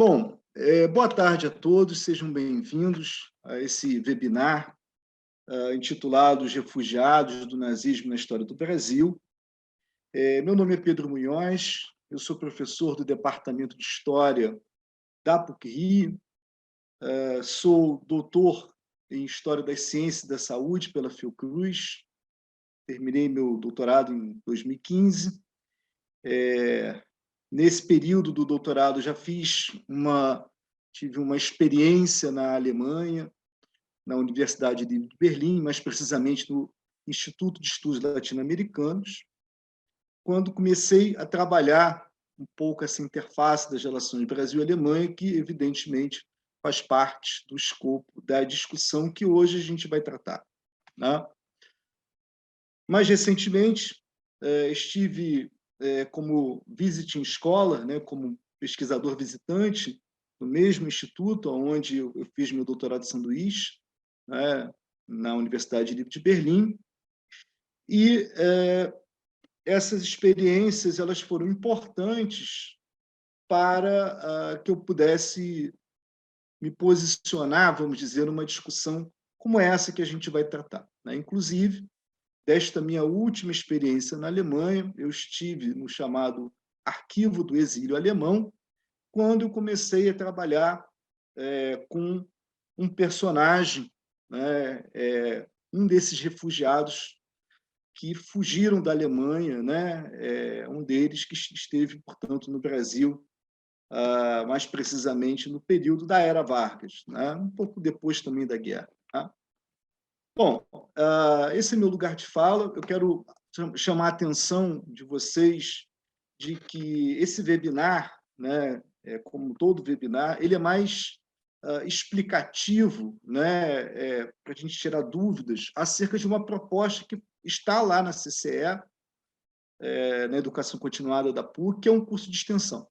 Bom, boa tarde a todos, sejam bem-vindos a esse webinar intitulado Os Refugiados do Nazismo na História do Brasil. Meu nome é Pedro Munhoz, eu sou professor do Departamento de História da PUC-Rio, sou doutor em História das Ciências e da Saúde pela Fiocruz, terminei meu doutorado em 2015. Nesse período do doutorado já tive uma experiência na Alemanha, na Universidade de Berlim, mais precisamente no Instituto de Estudos Latino-Americanos, quando comecei a trabalhar um pouco essa interface das relações Brasil-Alemanha, que evidentemente faz parte do escopo da discussão que hoje a gente vai tratar, né? Mais recentemente, estive como visiting scholar, né, como pesquisador visitante no mesmo instituto onde eu fiz meu doutorado de sanduíche, né, na Universidade Livre de Berlim. E essas experiências elas foram importantes para que eu pudesse me posicionar, vamos dizer, numa discussão como essa que a gente vai tratar, né? Inclusive, desta minha última experiência na Alemanha, eu estive no chamado Arquivo do Exílio Alemão, quando eu comecei a trabalhar com um personagem, né, um desses refugiados que fugiram da Alemanha, né, um deles que esteve, portanto, no Brasil, mais precisamente no período da Era Vargas, né, um pouco depois também da guerra. Tá? Bom, esse é meu lugar de fala. Eu quero chamar a atenção de vocês de que esse webinar, né, como todo webinar, ele é mais explicativo, né, para a gente tirar dúvidas acerca de uma proposta que está lá na CCE, na Educação Continuada da PUC, que é um curso de extensão.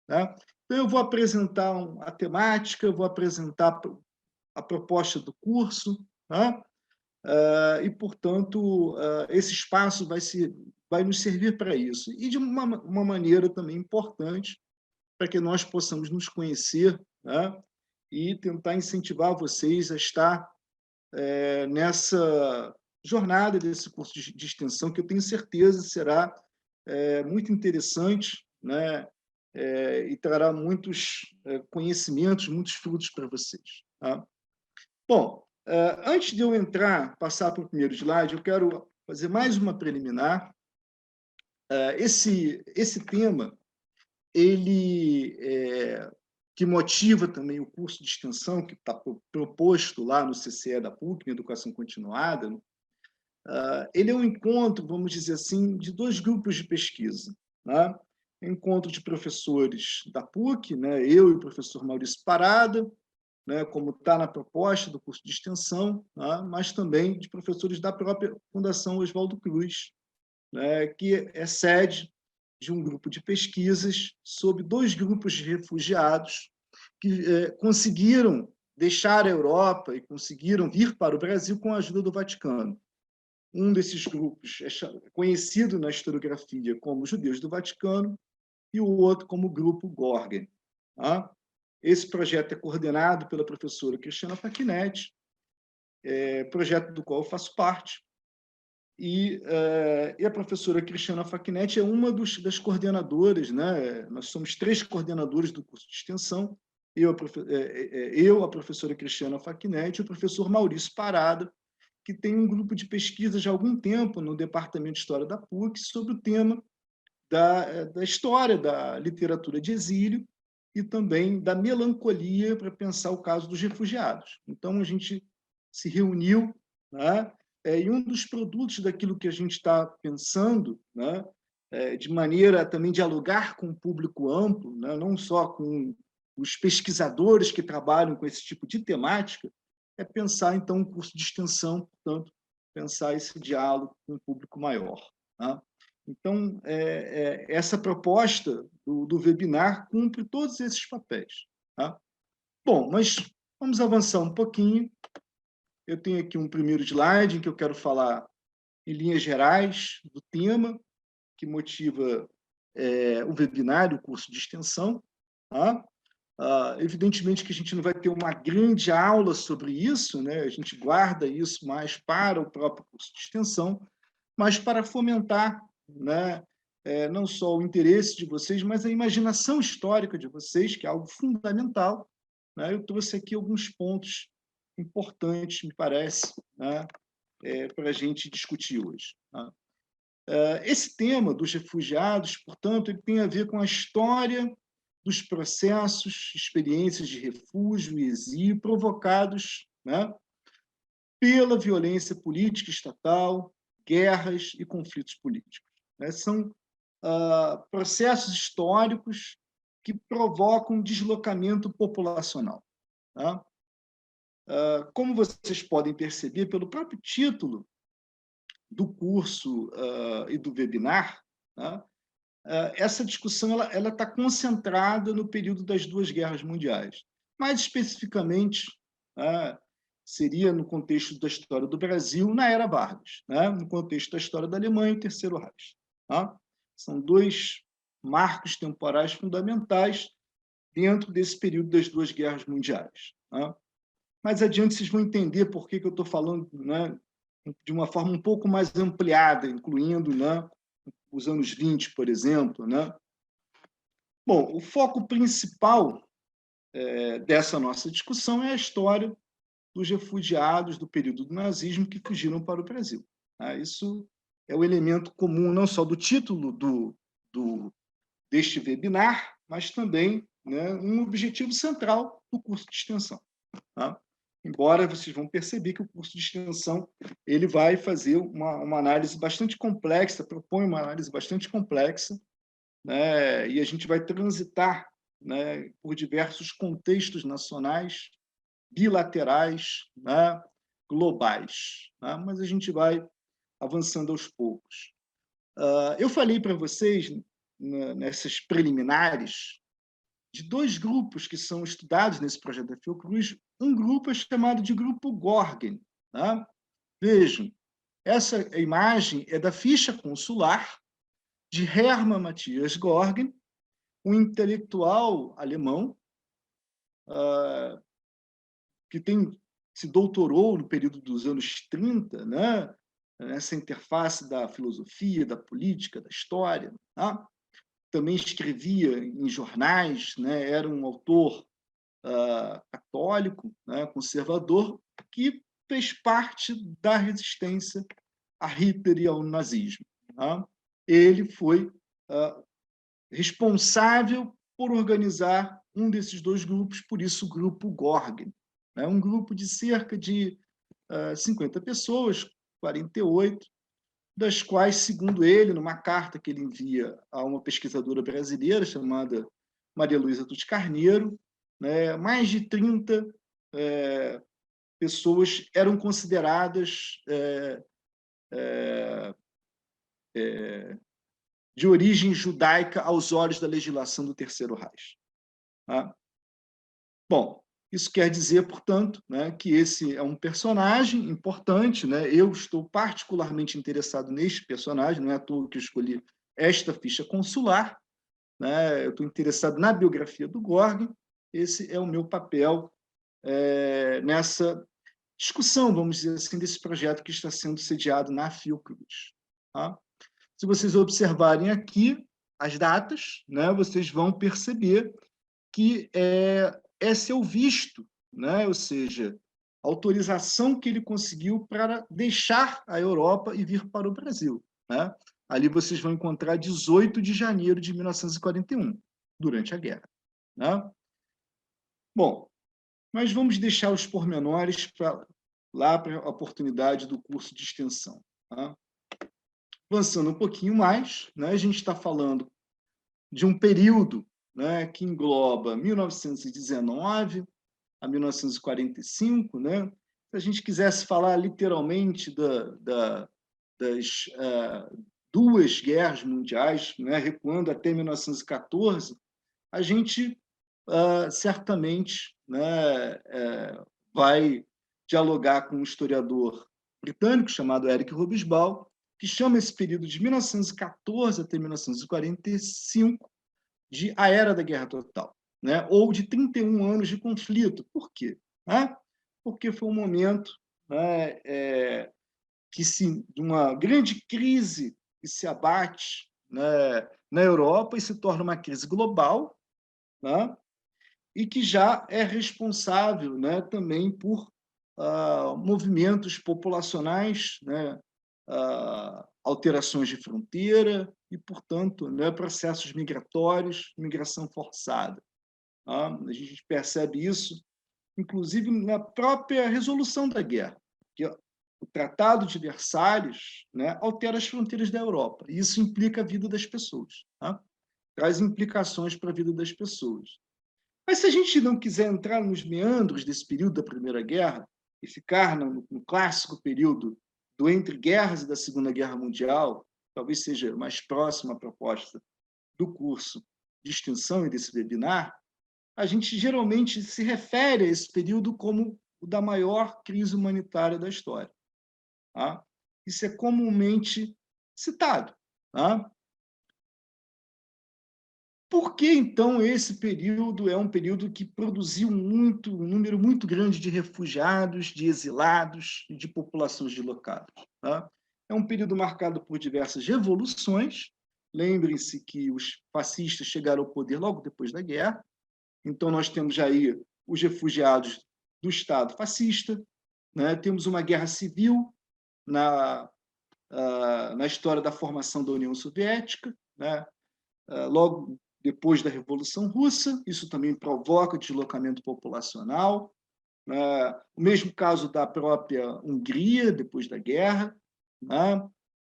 Tá? Então, eu vou apresentar a temática, eu vou apresentar a proposta do curso, tá? E, portanto, esse espaço vai nos servir para isso. E de uma maneira também importante para que nós possamos nos conhecer, né? E tentar incentivar vocês a estar nessa jornada desse curso de extensão, que eu tenho certeza será muito interessante, né? E trará muitos conhecimentos, muitos frutos para vocês. Tá? Bom, antes de eu passar para o primeiro slide, eu quero fazer mais uma preliminar. Esse tema, ele que motiva também o curso de extensão que está proposto lá no CCE da PUC, em Educação Continuada, ele é um encontro, vamos dizer assim, de dois grupos de pesquisa. Né? Encontro de professores da PUC, né? Eu e o professor Maurício Parada, né, como está na proposta do curso de extensão, né, mas também de professores da própria Fundação Oswaldo Cruz, né, que é sede de um grupo de pesquisas sobre dois grupos de refugiados que conseguiram deixar a Europa e conseguiram vir para o Brasil com a ajuda do Vaticano. Um desses grupos é conhecido na historiografia como Judeus do Vaticano e o outro como Grupo Gorgen. Tá? Esse projeto é coordenado pela professora Cristiana Facchinetti, projeto do qual eu faço parte. E a professora Cristiana Facchinetti é uma das coordenadoras, né? Nós somos 3 coordenadores do curso de extensão, a professora Cristiana Facchinetti e o professor Maurício Parada, que tem um grupo de pesquisa já há algum tempo no Departamento de História da PUC sobre o tema da história da literatura de exílio e também da melancolia para pensar o caso dos refugiados. Então, a gente se reuniu, né? E um dos produtos daquilo que a gente está pensando, né? De maneira também dialogar com o público amplo, né? Não só com os pesquisadores que trabalham com esse tipo de temática, é pensar, então, um curso de extensão, portanto, pensar esse diálogo com um público maior. Tá? Então, essa proposta do webinar cumpre todos esses papéis. Tá? Bom, mas vamos avançar um pouquinho. Eu tenho aqui um primeiro slide em que eu quero falar, em linhas gerais, do tema que motiva o webinar, o curso de extensão. Tá? Evidentemente que a gente não vai ter uma grande aula sobre isso, né? A gente guarda isso mais para o próprio curso de extensão, mas para fomentar, né, não só o interesse de vocês, mas a imaginação histórica de vocês, que é algo fundamental, né? Eu trouxe aqui alguns pontos importantes, me parece, né, para a gente discutir hoje, né? Esse tema dos refugiados, portanto, ele tem a ver com a história dos processos, experiências de refúgio e exílio provocados, né, pela violência política estatal, guerras e conflitos políticos, né? São processos históricos que provocam deslocamento populacional, tá? Como vocês podem perceber pelo próprio título do curso e do webinar, tá? Essa discussão ela está concentrada no período das duas guerras mundiais. Mais especificamente, seria no contexto da história do Brasil, na era Vargas, né? No contexto da história da Alemanha e o Terceiro Reich. Tá? São dois marcos temporais fundamentais dentro desse período das duas guerras mundiais. Tá? Mais adiante, vocês vão entender por que eu estou falando, né, de uma forma um pouco mais ampliada, incluindo, né, os anos 20, por exemplo, né? Bom, o foco principal dessa nossa discussão é a história dos refugiados do período do nazismo que fugiram para o Brasil. Tá? Isso é o elemento comum não só do título deste webinar, mas também, né, um objetivo central do curso de extensão. Tá? Embora vocês vão perceber que o curso de extensão ele vai fazer uma análise bastante complexa, propõe uma análise bastante complexa, né, e a gente vai transitar, né, por diversos contextos nacionais, bilaterais, né, globais, né, mas a gente vai avançando aos poucos. Eu falei para vocês, nessas preliminares, de dois grupos que são estudados nesse projeto da Fiocruz. Um grupo é chamado de Grupo Gorgen. Né? Vejam, essa imagem é da ficha consular de Hermann Matthias Gorgen, um intelectual alemão que se doutorou no período dos anos 30, né? Nessa interface da filosofia, da política, da história. Tá? Também escrevia em jornais, né? Era um autor católico, né? Conservador, que fez parte da resistência a Hitler e ao nazismo. Tá? Ele foi responsável por organizar um desses dois grupos, por isso o Grupo Gorgen. É um grupo de cerca de 50 pessoas, 48, das quais, segundo ele, numa carta que ele envia a uma pesquisadora brasileira chamada Maria Luísa Tucci Carneiro, né, mais de 30 pessoas eram consideradas de origem judaica aos olhos da legislação do Terceiro Reich. Tá? Bom, isso quer dizer, portanto, né, que esse é um personagem importante, né? Eu estou particularmente interessado neste personagem, não é à toa que eu escolhi esta ficha consular, né? Eu estou interessado na biografia do Gorgen. Esse é o meu papel nessa discussão, vamos dizer assim, desse projeto que está sendo sediado na Fiocruz. Tá? Se vocês observarem aqui as datas, né, vocês vão perceber que esse é o visto, né? Ou seja, a autorização que ele conseguiu para deixar a Europa e vir para o Brasil. Né? Ali vocês vão encontrar 18 de janeiro de 1941, durante a guerra. Né? Bom, mas vamos deixar os pormenores para a oportunidade do curso de extensão. Tá? Avançando um pouquinho mais, né, a gente está falando de um período, né, que engloba 1919 a 1945, né? Se a gente quisesse falar literalmente das duas guerras mundiais, né, recuando até 1914, a gente certamente, né, vai dialogar com um historiador britânico chamado Eric Hobsbawm, que chama esse período de 1914 até 1945 de a Era da Guerra Total. né, ou de 31 anos de conflito. Por quê? Né? Porque foi um momento, né, de uma grande crise que se abate, né, na Europa e se torna uma crise global, né, e que já é responsável, né, também por movimentos populacionais, né, alterações de fronteira e, portanto, né, processos migratórios, migração forçada. Tá? A gente percebe isso, inclusive, na própria resolução da guerra, que o Tratado de Versalhes, né, altera as fronteiras da Europa. E isso implica a vida das pessoas, tá? Traz implicações para a vida das pessoas. Mas se a gente não quiser entrar nos meandros desse período da Primeira Guerra e ficar no clássico período do entre guerras e da Segunda Guerra Mundial, talvez seja mais próxima a proposta do curso de extensão e desse webinar, a gente geralmente se refere a esse período como o da maior crise humanitária da história. Tá? Isso é comumente citado. Tá? Por que, então, esse período é um período que produziu um número muito grande de refugiados, de exilados e de populações deslocadas? Tá? É um período marcado por diversas revoluções. Lembrem-se que os fascistas chegaram ao poder logo depois da guerra. Então, nós temos aí os refugiados do Estado fascista, né? Temos uma guerra civil na história da formação da União Soviética, né? Logo depois da Revolução Russa, isso também provoca deslocamento populacional. O mesmo caso da própria Hungria, depois da guerra, né?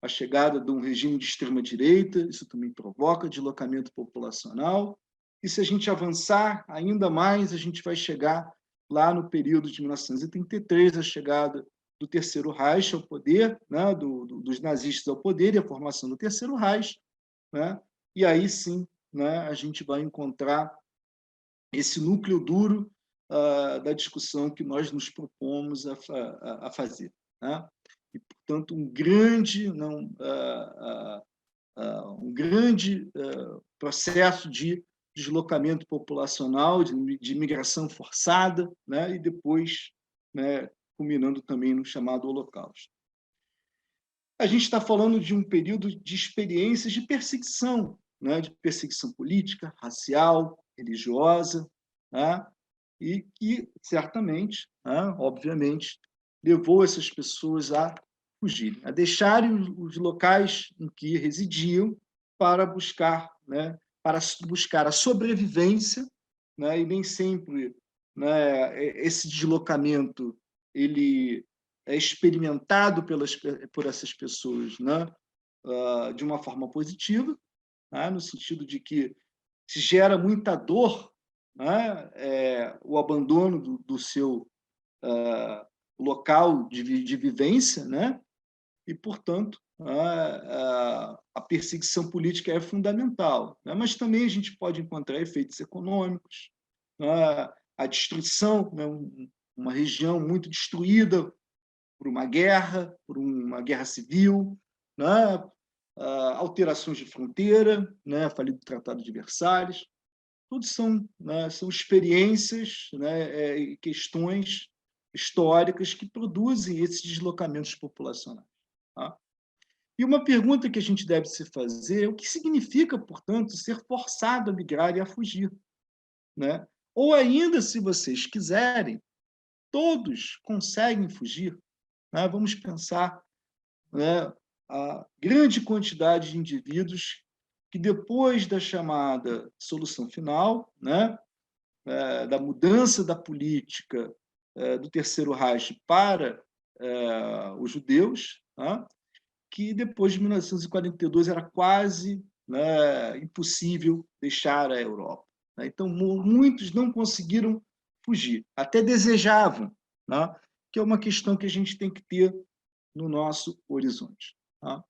A chegada de um regime de extrema-direita, isso também provoca deslocamento populacional. E se a gente avançar ainda mais, a gente vai chegar lá no período de 1933, a chegada do Terceiro Reich ao poder, né? Dos nazistas ao poder e a formação do Terceiro Reich, né? E aí sim, né, a gente vai encontrar esse núcleo duro da discussão que nós nos propomos a fazer. Né? E, portanto, um grande processo de deslocamento populacional, de imigração forçada, né? E depois, né, culminando também no chamado Holocausto. A gente está falando de um período de experiências de perseguição, né? De perseguição política, racial, religiosa, né? E que, certamente, né, obviamente, levou essas pessoas a fugirem, a deixarem os locais em que residiam para buscar, né, a sobrevivência, né? E nem sempre, né, esse deslocamento ele é experimentado por essas pessoas, né, de uma forma positiva, né, no sentido de que se gera muita dor, né, o abandono do seu local de vivência, né, e, portanto, a perseguição política é fundamental. Né, mas também a gente pode encontrar efeitos econômicos, né, a destruição, né, uma região muito destruída por uma guerra civil, né? Alterações de fronteira, né? Falido Tratado de Versalhes, tudo são experiências, né? E questões históricas que produzem esses deslocamentos populacionais. Tá? E uma pergunta que a gente deve se fazer é o que significa, portanto, ser forçado a migrar e a fugir, né? Ou ainda, se vocês quiserem, todos conseguem fugir. Né? Vamos pensar, né, a grande quantidade de indivíduos que, depois da chamada solução final, né, da mudança da política do Terceiro Reich para os judeus, né, que depois de 1942 era quase, né, impossível deixar a Europa. Né? Então, muitos não conseguiram fugir, até desejavam, né, que é uma questão que a gente tem que ter no nosso horizonte. Tá?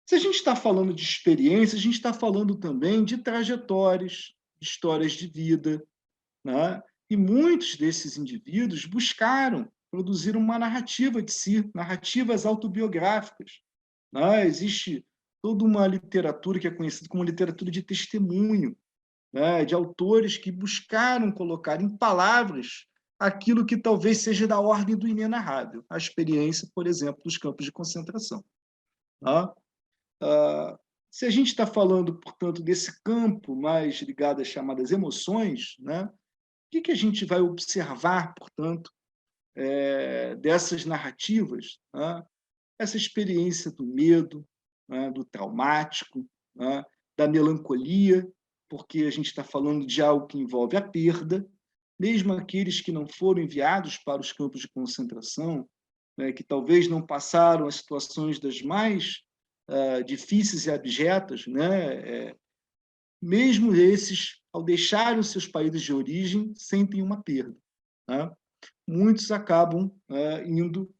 Se a gente está falando de experiência, a gente está falando também de trajetórias, de histórias de vida. Né? E muitos desses indivíduos buscaram produzir uma narrativa de si, narrativas autobiográficas. Né? Existe toda uma literatura que é conhecida como literatura de testemunho, né, de autores que buscaram colocar em palavras aquilo que talvez seja da ordem do inenarrável, a experiência, por exemplo, dos campos de concentração. Tá? Se a gente está falando, portanto, desse campo mais ligado às chamadas emoções, né, o que a gente vai observar, portanto, dessas narrativas, né? Essa experiência do medo, né, do traumático, né, da melancolia, porque a gente está falando de algo que envolve a perda, mesmo aqueles que não foram enviados para os campos de concentração, né, que talvez não passaram as situações das mais difíceis e abjetas, né, mesmo esses, ao deixarem os seus países de origem, sentem uma perda. Né? Muitos acabam indo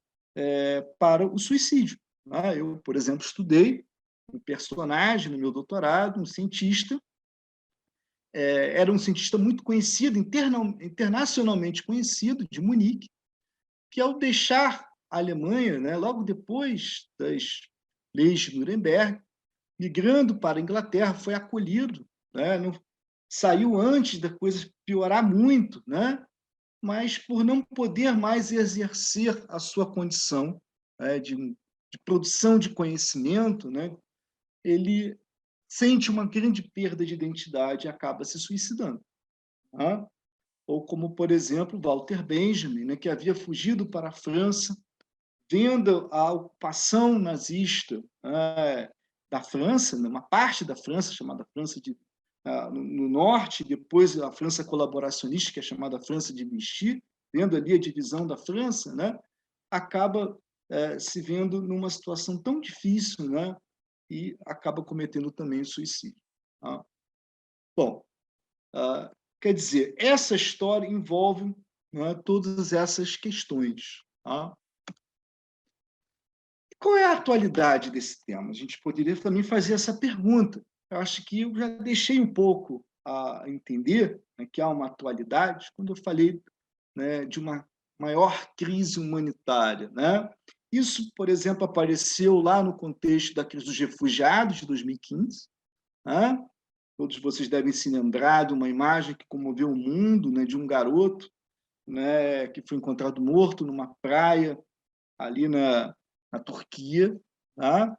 para o suicídio. Né? Eu, por exemplo, estudei um personagem no meu doutorado, um cientista, era um cientista muito conhecido, internacionalmente conhecido, de Munique, que ao deixar a Alemanha, né, logo depois das leis de Nuremberg, migrando para a Inglaterra, foi acolhido, né, não, saiu antes da coisa piorar muito, né, mas por não poder mais exercer a sua condição de produção de conhecimento, né, ele sente uma grande perda de identidade e acaba se suicidando. Tá? Ou como, por exemplo, Walter Benjamin, né, que havia fugido para a França, vendo a ocupação nazista da França, uma parte da França, chamada França no norte, depois a França colaboracionista, que é chamada França de Vichy, vendo ali a divisão da França, né, acaba se vendo numa situação tão difícil, né, e acaba cometendo também suicídio. Tá? Bom, quer dizer, essa história envolve, né, todas essas questões. Tá? Qual é a atualidade desse tema? A gente poderia também fazer essa pergunta. Eu acho que eu já deixei um pouco a entender, né, que há uma atualidade quando eu falei, né, de uma maior crise humanitária. Né? Isso, por exemplo, apareceu lá no contexto da crise dos refugiados de 2015. Né? Todos vocês devem se lembrar de uma imagem que comoveu o mundo, né, de um garoto, né, que foi encontrado morto numa praia ali na Turquia. Tá?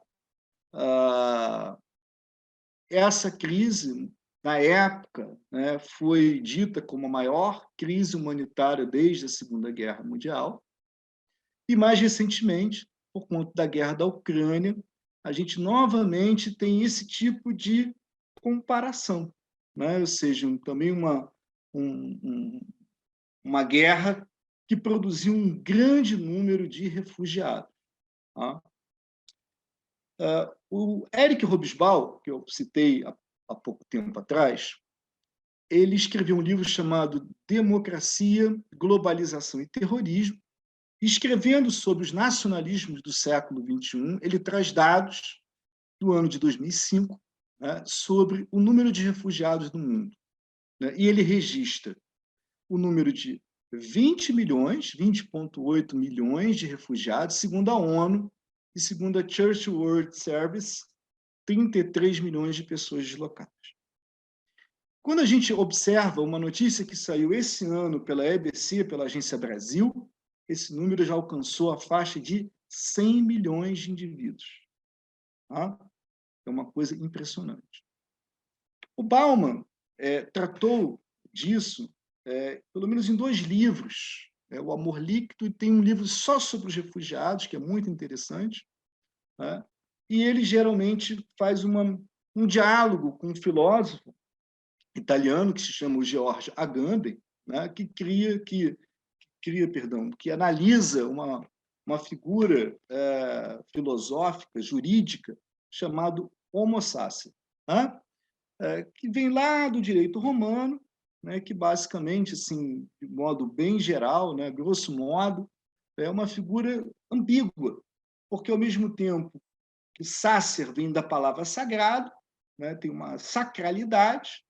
Essa crise, na época, né, foi dita como a maior crise humanitária desde a Segunda Guerra Mundial. E, mais recentemente, por conta da guerra da Ucrânia, a gente novamente tem esse tipo de comparação. Né? Ou seja, também uma guerra que produziu um grande número de refugiados. Tá? O Eric Hobsbawm, que eu citei há pouco tempo atrás, ele escreveu um livro chamado Democracia, Globalização e Terrorismo. Escrevendo sobre os nacionalismos do século XXI, ele traz dados do ano de 2005, né, sobre o número de refugiados no mundo. Né, e ele registra o número de 20 milhões, 20,8 milhões de refugiados, segundo a ONU, e segundo a Church World Service, 33 milhões de pessoas deslocadas. Quando a gente observa uma notícia que saiu esse ano pela EBC, pela Agência Brasil, esse número já alcançou a faixa de 100 milhões de indivíduos. Tá? É uma coisa impressionante. O Bauman tratou disso, pelo menos em 2 livros. O Amor Líquido, e tem um livro só sobre os refugiados, que é muito interessante. Né? E ele geralmente faz um diálogo com um filósofo italiano que se chama George Agamben, né? que analisa uma figura filosófica, jurídica, chamado homo sacer, né? Que vem lá do direito romano, né? Que basicamente, assim, de modo bem geral, né? Grosso modo, é uma figura ambígua, porque ao mesmo tempo que sacer vem da palavra sagrado, né? Tem uma sacralidade,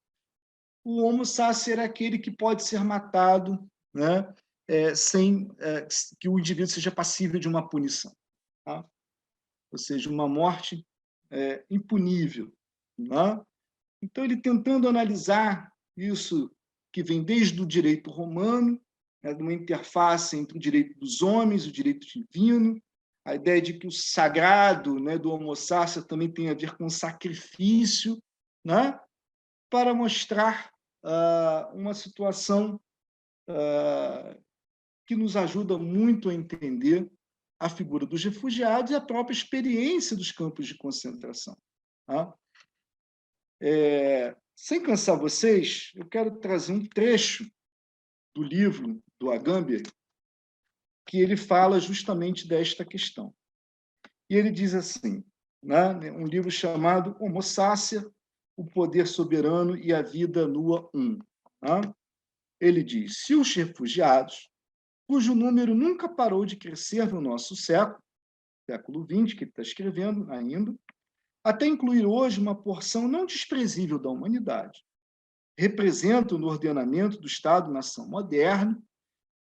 o homo sacer é aquele que pode ser matado, né, sem que o indivíduo seja passível de uma punição. Tá? Ou seja, uma morte impunível. Né? Então, ele tentando analisar isso que vem desde o direito romano, né, de uma interface entre o direito dos homens e o direito divino, a ideia de que o sagrado, né, do Homo sapiens também tem a ver com sacrifício, né, para mostrar uma situação que nos ajuda muito a entender a figura dos refugiados e a própria experiência dos campos de concentração. Tá? Sem cansar vocês, eu quero trazer um trecho do livro do Agamben, que ele fala justamente desta questão. E ele diz assim, né, um livro chamado Homo Sapiens, o poder soberano e a vida nua 1. Tá? Ele diz, se os refugiados, cujo número nunca parou de crescer no nosso século XX, que ele está escrevendo ainda, até incluir hoje uma porção não desprezível da humanidade, representam no ordenamento do Estado-nação moderno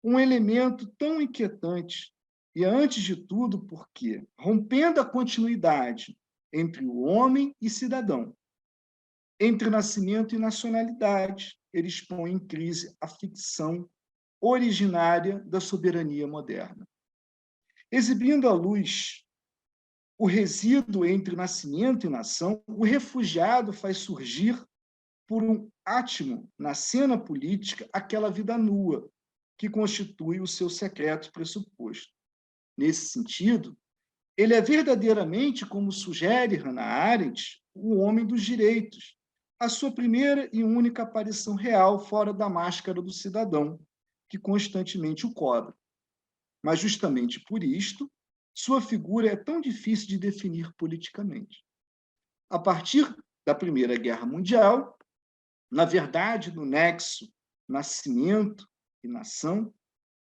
um elemento tão inquietante e, antes de tudo, porque, rompendo a continuidade entre o homem e cidadão, entre nascimento e nacionalidade, eles põem em crise a ficção originária da soberania moderna. Exibindo à luz o resíduo entre nascimento e nação, o refugiado faz surgir, por um átimo na cena política, aquela vida nua, que constitui o seu secreto pressuposto. Nesse sentido, ele é verdadeiramente, como sugere Hannah Arendt, o homem dos direitos, a sua primeira e única aparição real fora da máscara do cidadão, que constantemente o cobre. Mas, justamente por isto, sua figura é tão difícil de definir politicamente. A partir da Primeira Guerra Mundial, na verdade, no nexo nascimento e nação,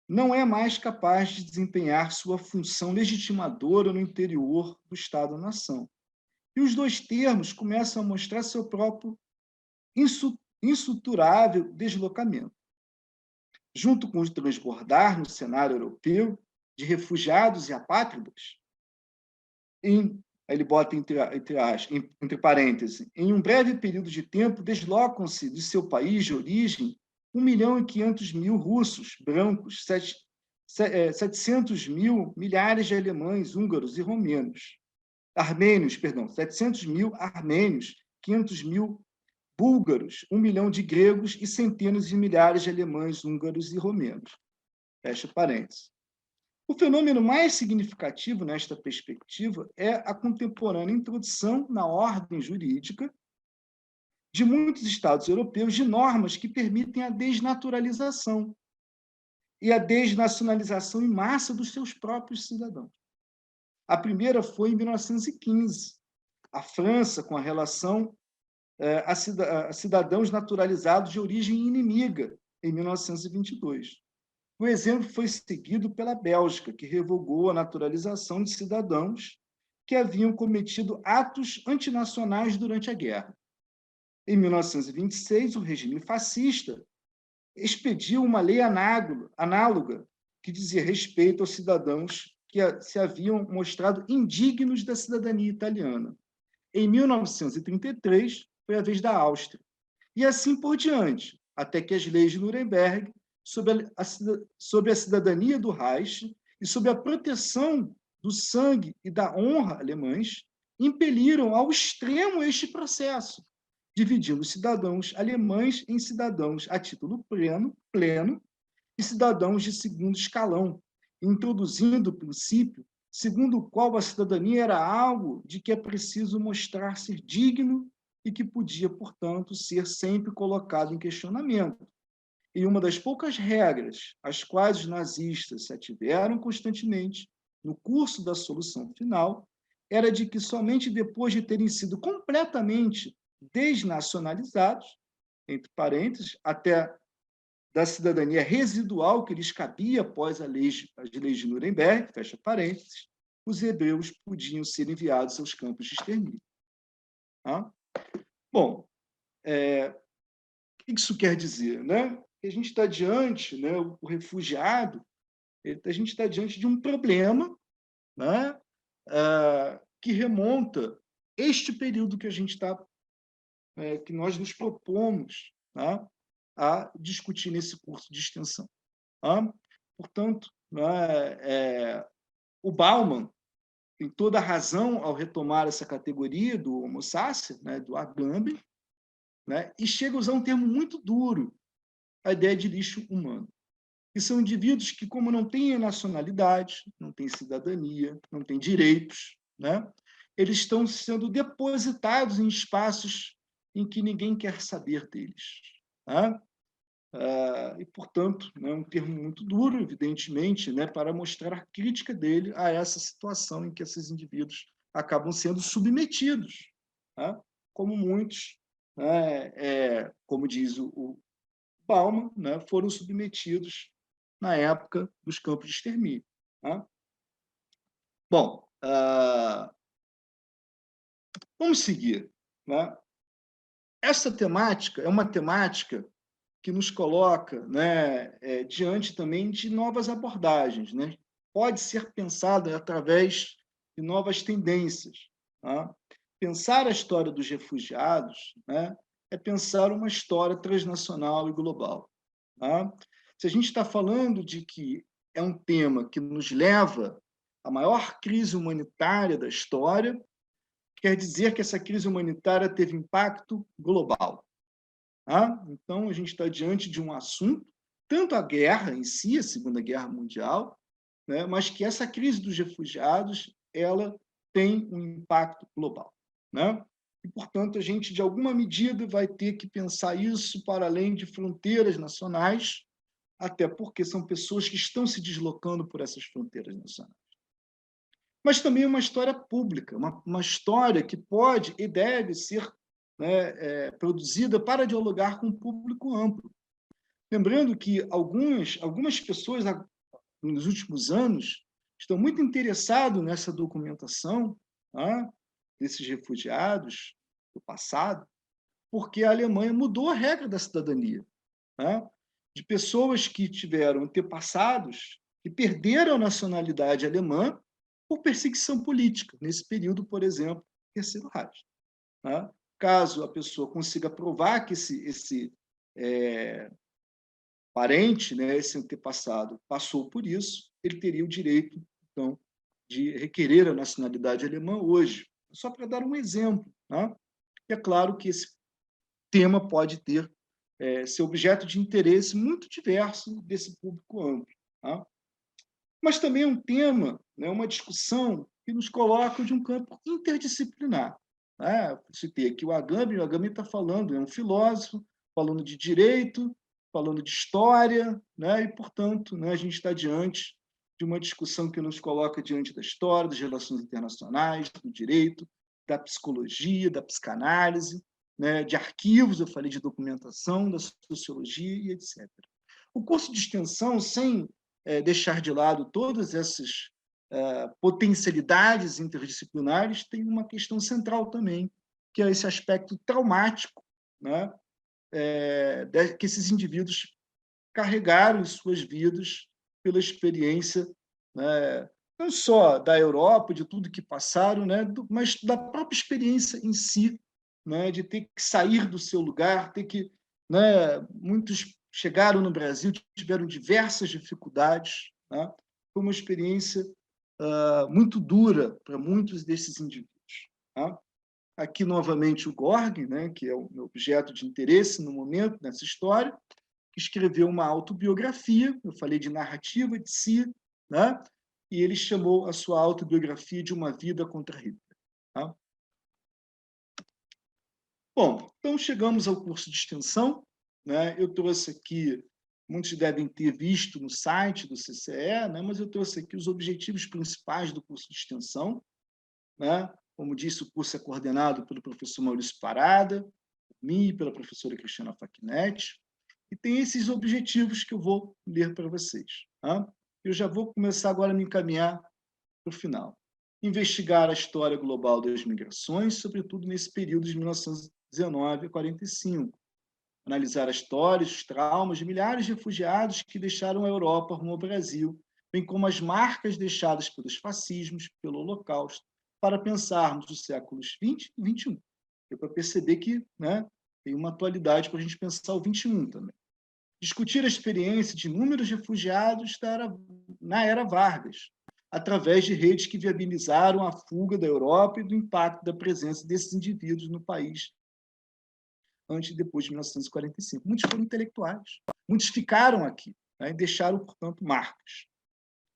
não é mais capaz de desempenhar sua função legitimadora no interior do Estado-nação. E os dois termos começam a mostrar seu próprio insuturável deslocamento. Junto com o transbordar no cenário europeu de refugiados e apátridas, ele bota entre parênteses, em um breve período de tempo, deslocam-se de seu país de origem 1.500.000 russos brancos, 700.000 milhares de alemães, húngaros e romenos, 700.000 armênios, 500.000 búlgaros, 1 milhão de gregos e centenas de milhares de alemães, húngaros e romenos. Fecha parênteses. O fenômeno mais significativo nesta perspectiva é a contemporânea introdução na ordem jurídica de muitos estados europeus de normas que permitem a desnaturalização e a desnacionalização em massa dos seus próprios cidadãos. A primeira foi em 1915, a França, com a relação a cidadãos naturalizados de origem inimiga, em 1922. O exemplo foi seguido pela Bélgica, que revogou a naturalização de cidadãos que haviam cometido atos antinacionais durante a guerra. Em 1926, o regime fascista expediu uma lei análoga que dizia respeito aos cidadãos que se haviam mostrado indignos da cidadania italiana. Em 1933, foi a vez da Áustria. E assim por diante, até que as leis de Nuremberg, sobre a cidadania do Reich e sobre a proteção do sangue e da honra alemães, impeliram ao extremo este processo, dividindo os cidadãos alemães em cidadãos a título pleno e cidadãos de segundo escalão, introduzindo o princípio segundo o qual a cidadania era algo de que é preciso mostrar ser digno e que podia, portanto, ser sempre colocado em questionamento. E uma das poucas regras às quais os nazistas se ativeram constantemente no curso da solução final era de que somente depois de terem sido completamente desnacionalizados, entre parênteses, até da cidadania residual que lhes cabia após as leis de Nuremberg, fecha parênteses, os hebreus podiam ser enviados aos campos de extermínio. Tá? Bom, o que isso quer dizer? Né? Que a gente está diante, né, o refugiado, a gente está diante de um problema, né, que remonta este período que a gente está, que nós nos propomos, tá? a discutir nesse curso de extensão. Tá? Portanto, né, o Bauman tem toda a razão ao retomar essa categoria do Homo sacer, né, do Agamben, né, e chega a usar um termo muito duro, a ideia de lixo humano, que são indivíduos que, como não têm nacionalidade, não têm cidadania, não têm direitos, né, eles estão sendo depositados em espaços em que ninguém quer saber deles. Tá? E, portanto, é um termo muito duro, evidentemente, né, para mostrar a crítica dele a essa situação em que esses indivíduos acabam sendo submetidos, tá? Como muitos, né, como diz o Bauman, né, foram submetidos na época dos campos de extermínio. Tá? Bom, vamos seguir. Né? Essa temática é uma temática que nos coloca, né, diante também de novas abordagens, né? Pode ser pensada através de novas tendências. Tá? Pensar a história dos refugiados, né, é pensar uma história transnacional e global. Tá? Se a gente está falando de que é um tema que nos leva à maior crise humanitária da história, quer dizer que essa crise humanitária teve impacto global. Tá? Então, a gente está diante de um assunto, tanto a guerra em si, a Segunda Guerra Mundial, né, mas que essa crise dos refugiados ela tem um impacto global. Né? E, portanto, a gente, de alguma medida, vai ter que pensar isso para além de fronteiras nacionais, até porque são pessoas que estão se deslocando por essas fronteiras nacionais. Mas também uma história pública, uma história que pode e deve ser, né, produzida para dialogar com o público amplo. Lembrando que algumas pessoas, nos últimos anos, estão muito interessadas nessa documentação, tá, desses refugiados do passado, porque a Alemanha mudou a regra da cidadania. Tá? De pessoas que tiveram antepassados que perderam a nacionalidade alemã por perseguição política, nesse período, por exemplo, Terceiro Reich. Tá? Caso a pessoa consiga provar que esse parente, né, esse antepassado, passou por isso, ele teria o direito, então, de requerer a nacionalidade alemã hoje. Só para dar um exemplo. Tá? E é claro que esse tema pode ter seu objeto de interesse muito diverso desse público amplo. Tá? Mas também é um tema, né, uma discussão que nos coloca de um campo interdisciplinar. Né? Eu citei aqui o Agamben está falando, é um filósofo, falando de direito, falando de história, né? E, portanto, né, a gente está diante de uma discussão que nos coloca diante da história, das relações internacionais, do direito, da psicologia, da psicanálise, né, de arquivos, eu falei de documentação, da sociologia e etc. O curso de extensão, sem deixar de lado todas essas potencialidades interdisciplinares, tem uma questão central também, que é esse aspecto traumático, né, que esses indivíduos carregaram em suas vidas pela experiência, né, não só da Europa, de tudo que passaram, né, mas da própria experiência em si, né, de ter que sair do seu lugar, ter que, né, muitos chegaram no Brasil, tiveram diversas dificuldades, né, foi uma experiência muito dura para muitos desses indivíduos. Tá? Aqui, novamente, o Gorg, né, que é o meu objeto de interesse no momento, nessa história, que escreveu uma autobiografia, eu falei de narrativa de si, né, e ele chamou a sua autobiografia de Uma Vida contra Hitler. Tá? Bom, então chegamos ao curso de extensão. Né, eu trouxe aqui, muitos devem ter visto no site do CCE, né, mas eu trouxe aqui os objetivos principais do curso de extensão. Né? Como disse, o curso é coordenado pelo professor Maurício Parada, por mim e pela professora Cristiana Facchinetti, e tem esses objetivos que eu vou ler para vocês. Tá? Eu já vou começar agora a me encaminhar para o final. Investigar a história global das migrações, sobretudo nesse período de 1919 a 45. Analisar a história e os traumas de milhares de refugiados que deixaram a Europa rumo ao Brasil, bem como as marcas deixadas pelos fascismos, pelo Holocausto, para pensarmos os séculos 20 e 21. Para perceber que, né, tem uma atualidade para a gente pensar o 21 também. discutir a experiência de inúmeros refugiados na era Vargas, através de redes que viabilizaram a fuga da Europa e do impacto da presença desses indivíduos no país antes e depois de 1945. Muitos foram intelectuais, muitos ficaram aqui, né, e deixaram, portanto, marcas.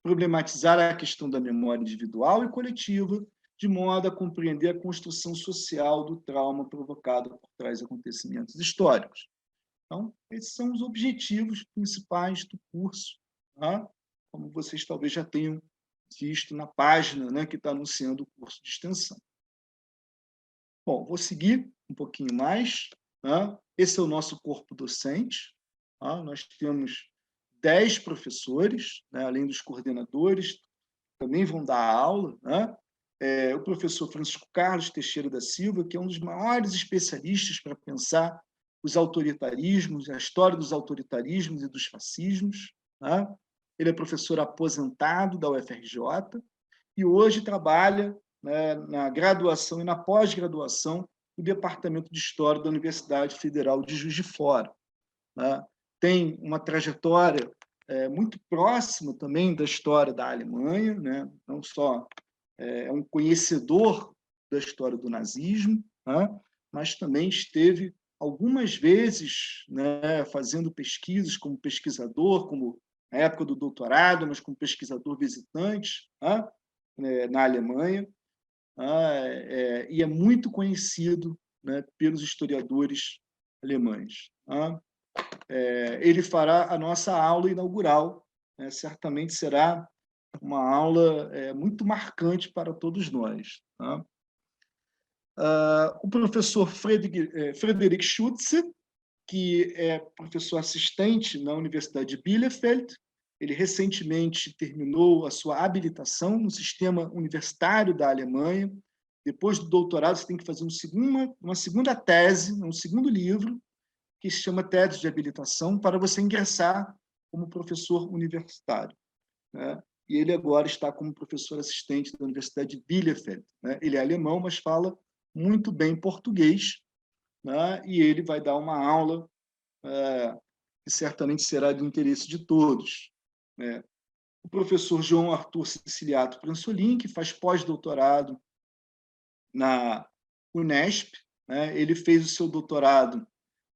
Problematizar a questão da memória individual e coletiva, de modo a compreender a construção social do trauma provocado por trás de acontecimentos históricos. Então, esses são os objetivos principais do curso, tá? Como vocês talvez já tenham visto na página, né, que está anunciando o curso de extensão. Bom, vou seguir um pouquinho mais. Tá? Esse é o nosso corpo docente. Tá? Nós temos 10 professores, né, além dos coordenadores, também vão dar aula. Né? O professor Francisco Carlos Teixeira da Silva, que é um dos maiores especialistas para pensar os autoritarismos, a história dos autoritarismos e dos fascismos. Tá? Ele é professor aposentado da UFRJ e hoje trabalha, né, na graduação e na pós-graduação no Departamento de História da Universidade Federal de Juiz de Fora. Né? Tem uma trajetória muito próxima também da história da Alemanha, né? Não só é um conhecedor da história do nazismo, né? Mas também esteve algumas vezes, né, fazendo pesquisas como pesquisador, como na época do doutorado, mas como pesquisador visitante, né, na Alemanha, e é muito conhecido, né, pelos historiadores alemães. Ele fará a nossa aula inaugural, né, certamente será uma aula muito marcante para todos nós. O professor Frederic Schutze, que é professor assistente na Universidade de Bielefeld, ele recentemente terminou a sua habilitação no sistema universitário da Alemanha. Depois do doutorado, você tem que fazer uma segunda tese, um segundo livro, que se chama Tese de Habilitação, para você ingressar como professor universitário. Né? E ele agora está como professor assistente da Universidade de Bielefeld. Né? Ele é alemão, mas fala muito bem português, né? E ele vai dar uma aula que certamente será do interesse de todos. Né? O professor João Arthur Siciliato Pransolin, que faz pós-doutorado na Unesp, né? Ele fez o seu doutorado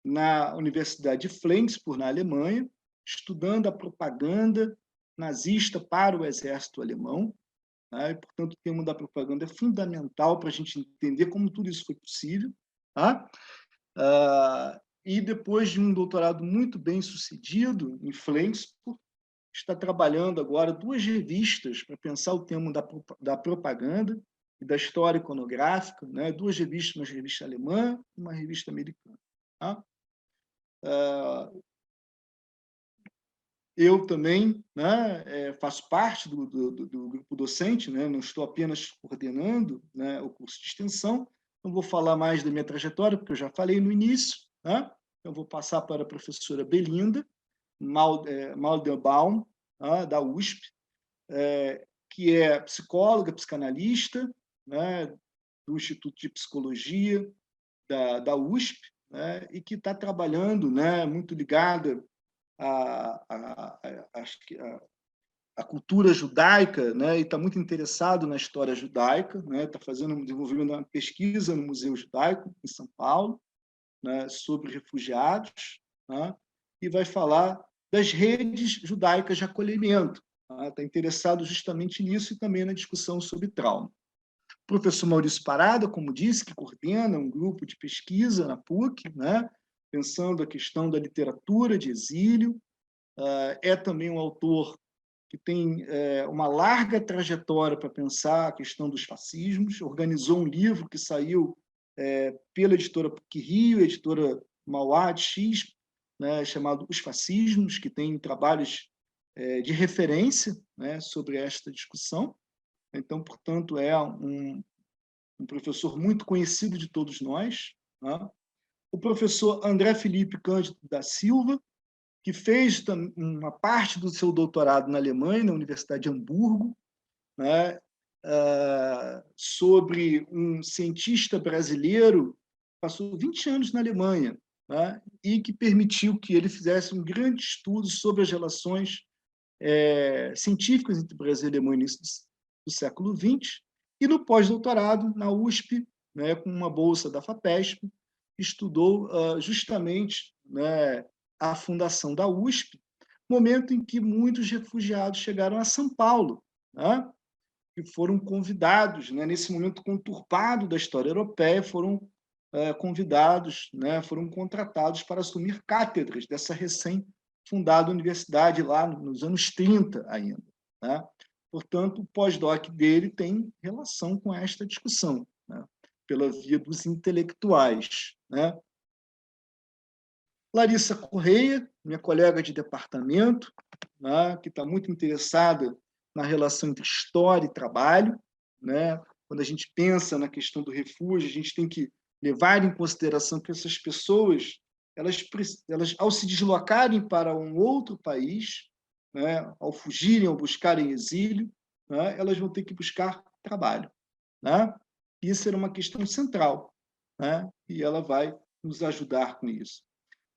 na Universidade de Flensburg, na Alemanha, estudando a propaganda nazista para o exército alemão. Né? E, portanto, o tema da propaganda é fundamental para a gente entender como tudo isso foi possível. Tá? E depois de um doutorado muito bem sucedido em Flensburg, está trabalhando agora 2 revistas para pensar o tema da propaganda e da história iconográfica, né? 2 revistas, uma revista alemã e uma revista americana. Tá? Eu também, né, faço parte do grupo docente, né? Não estou apenas coordenando, né, o curso de extensão. Não vou falar mais da minha trajetória, porque eu já falei no início. Né? Eu vou passar para a professora Belinda Maldenbaum, da USP, que é psicóloga, psicanalista, né, do Instituto de Psicologia da USP, né, e que está trabalhando, né, muito ligada à cultura judaica, né, e está muito interessado na história judaica, né, está desenvolvendo uma pesquisa no Museu Judaico, em São Paulo, né, sobre refugiados, né, e vai falar das redes judaicas de acolhimento. Está interessado justamente nisso e também na discussão sobre trauma. O professor Maurício Parada, como disse, que coordena um grupo de pesquisa na PUC, né, pensando a questão da literatura de exílio, é também um autor que tem uma larga trajetória para pensar a questão dos fascismos, organizou um livro que saiu pela editora PUC-Rio, editora Mauá de X, né, chamado Os Fascismos, que tem trabalhos de referência, né, sobre esta discussão. Então, portanto, é um professor muito conhecido de todos nós. Né? O professor André Felipe Cândido da Silva, que fez uma parte do seu doutorado na Alemanha, na Universidade de Hamburgo, né, sobre um cientista brasileiro que passou 20 anos na Alemanha, né, e que permitiu que ele fizesse um grande estudo sobre as relações científicas entre Brasil e Alemanha no início do século XX, e no pós-doutorado, na USP, né, com uma bolsa da FAPESP, estudou justamente, né, a fundação da USP, momento em que muitos refugiados chegaram a São Paulo, né, que foram convidados, né, nesse momento conturbado da história europeia, foram convidados, né, foram contratados para assumir cátedras dessa recém-fundada universidade lá nos anos 30 ainda, né? Portanto, o pós-doc dele tem relação com esta discussão, né, pela via dos intelectuais, né? Larissa Correia, minha colega de departamento, né, que está muito interessada na relação entre história e trabalho, né? Quando a gente pensa na questão do refúgio, a gente tem que levar em consideração que essas pessoas, elas ao se deslocarem para um outro país, né, ao fugirem, ao buscarem exílio, né, elas vão ter que buscar trabalho, né? Isso era uma questão central, né? E ela vai nos ajudar com isso.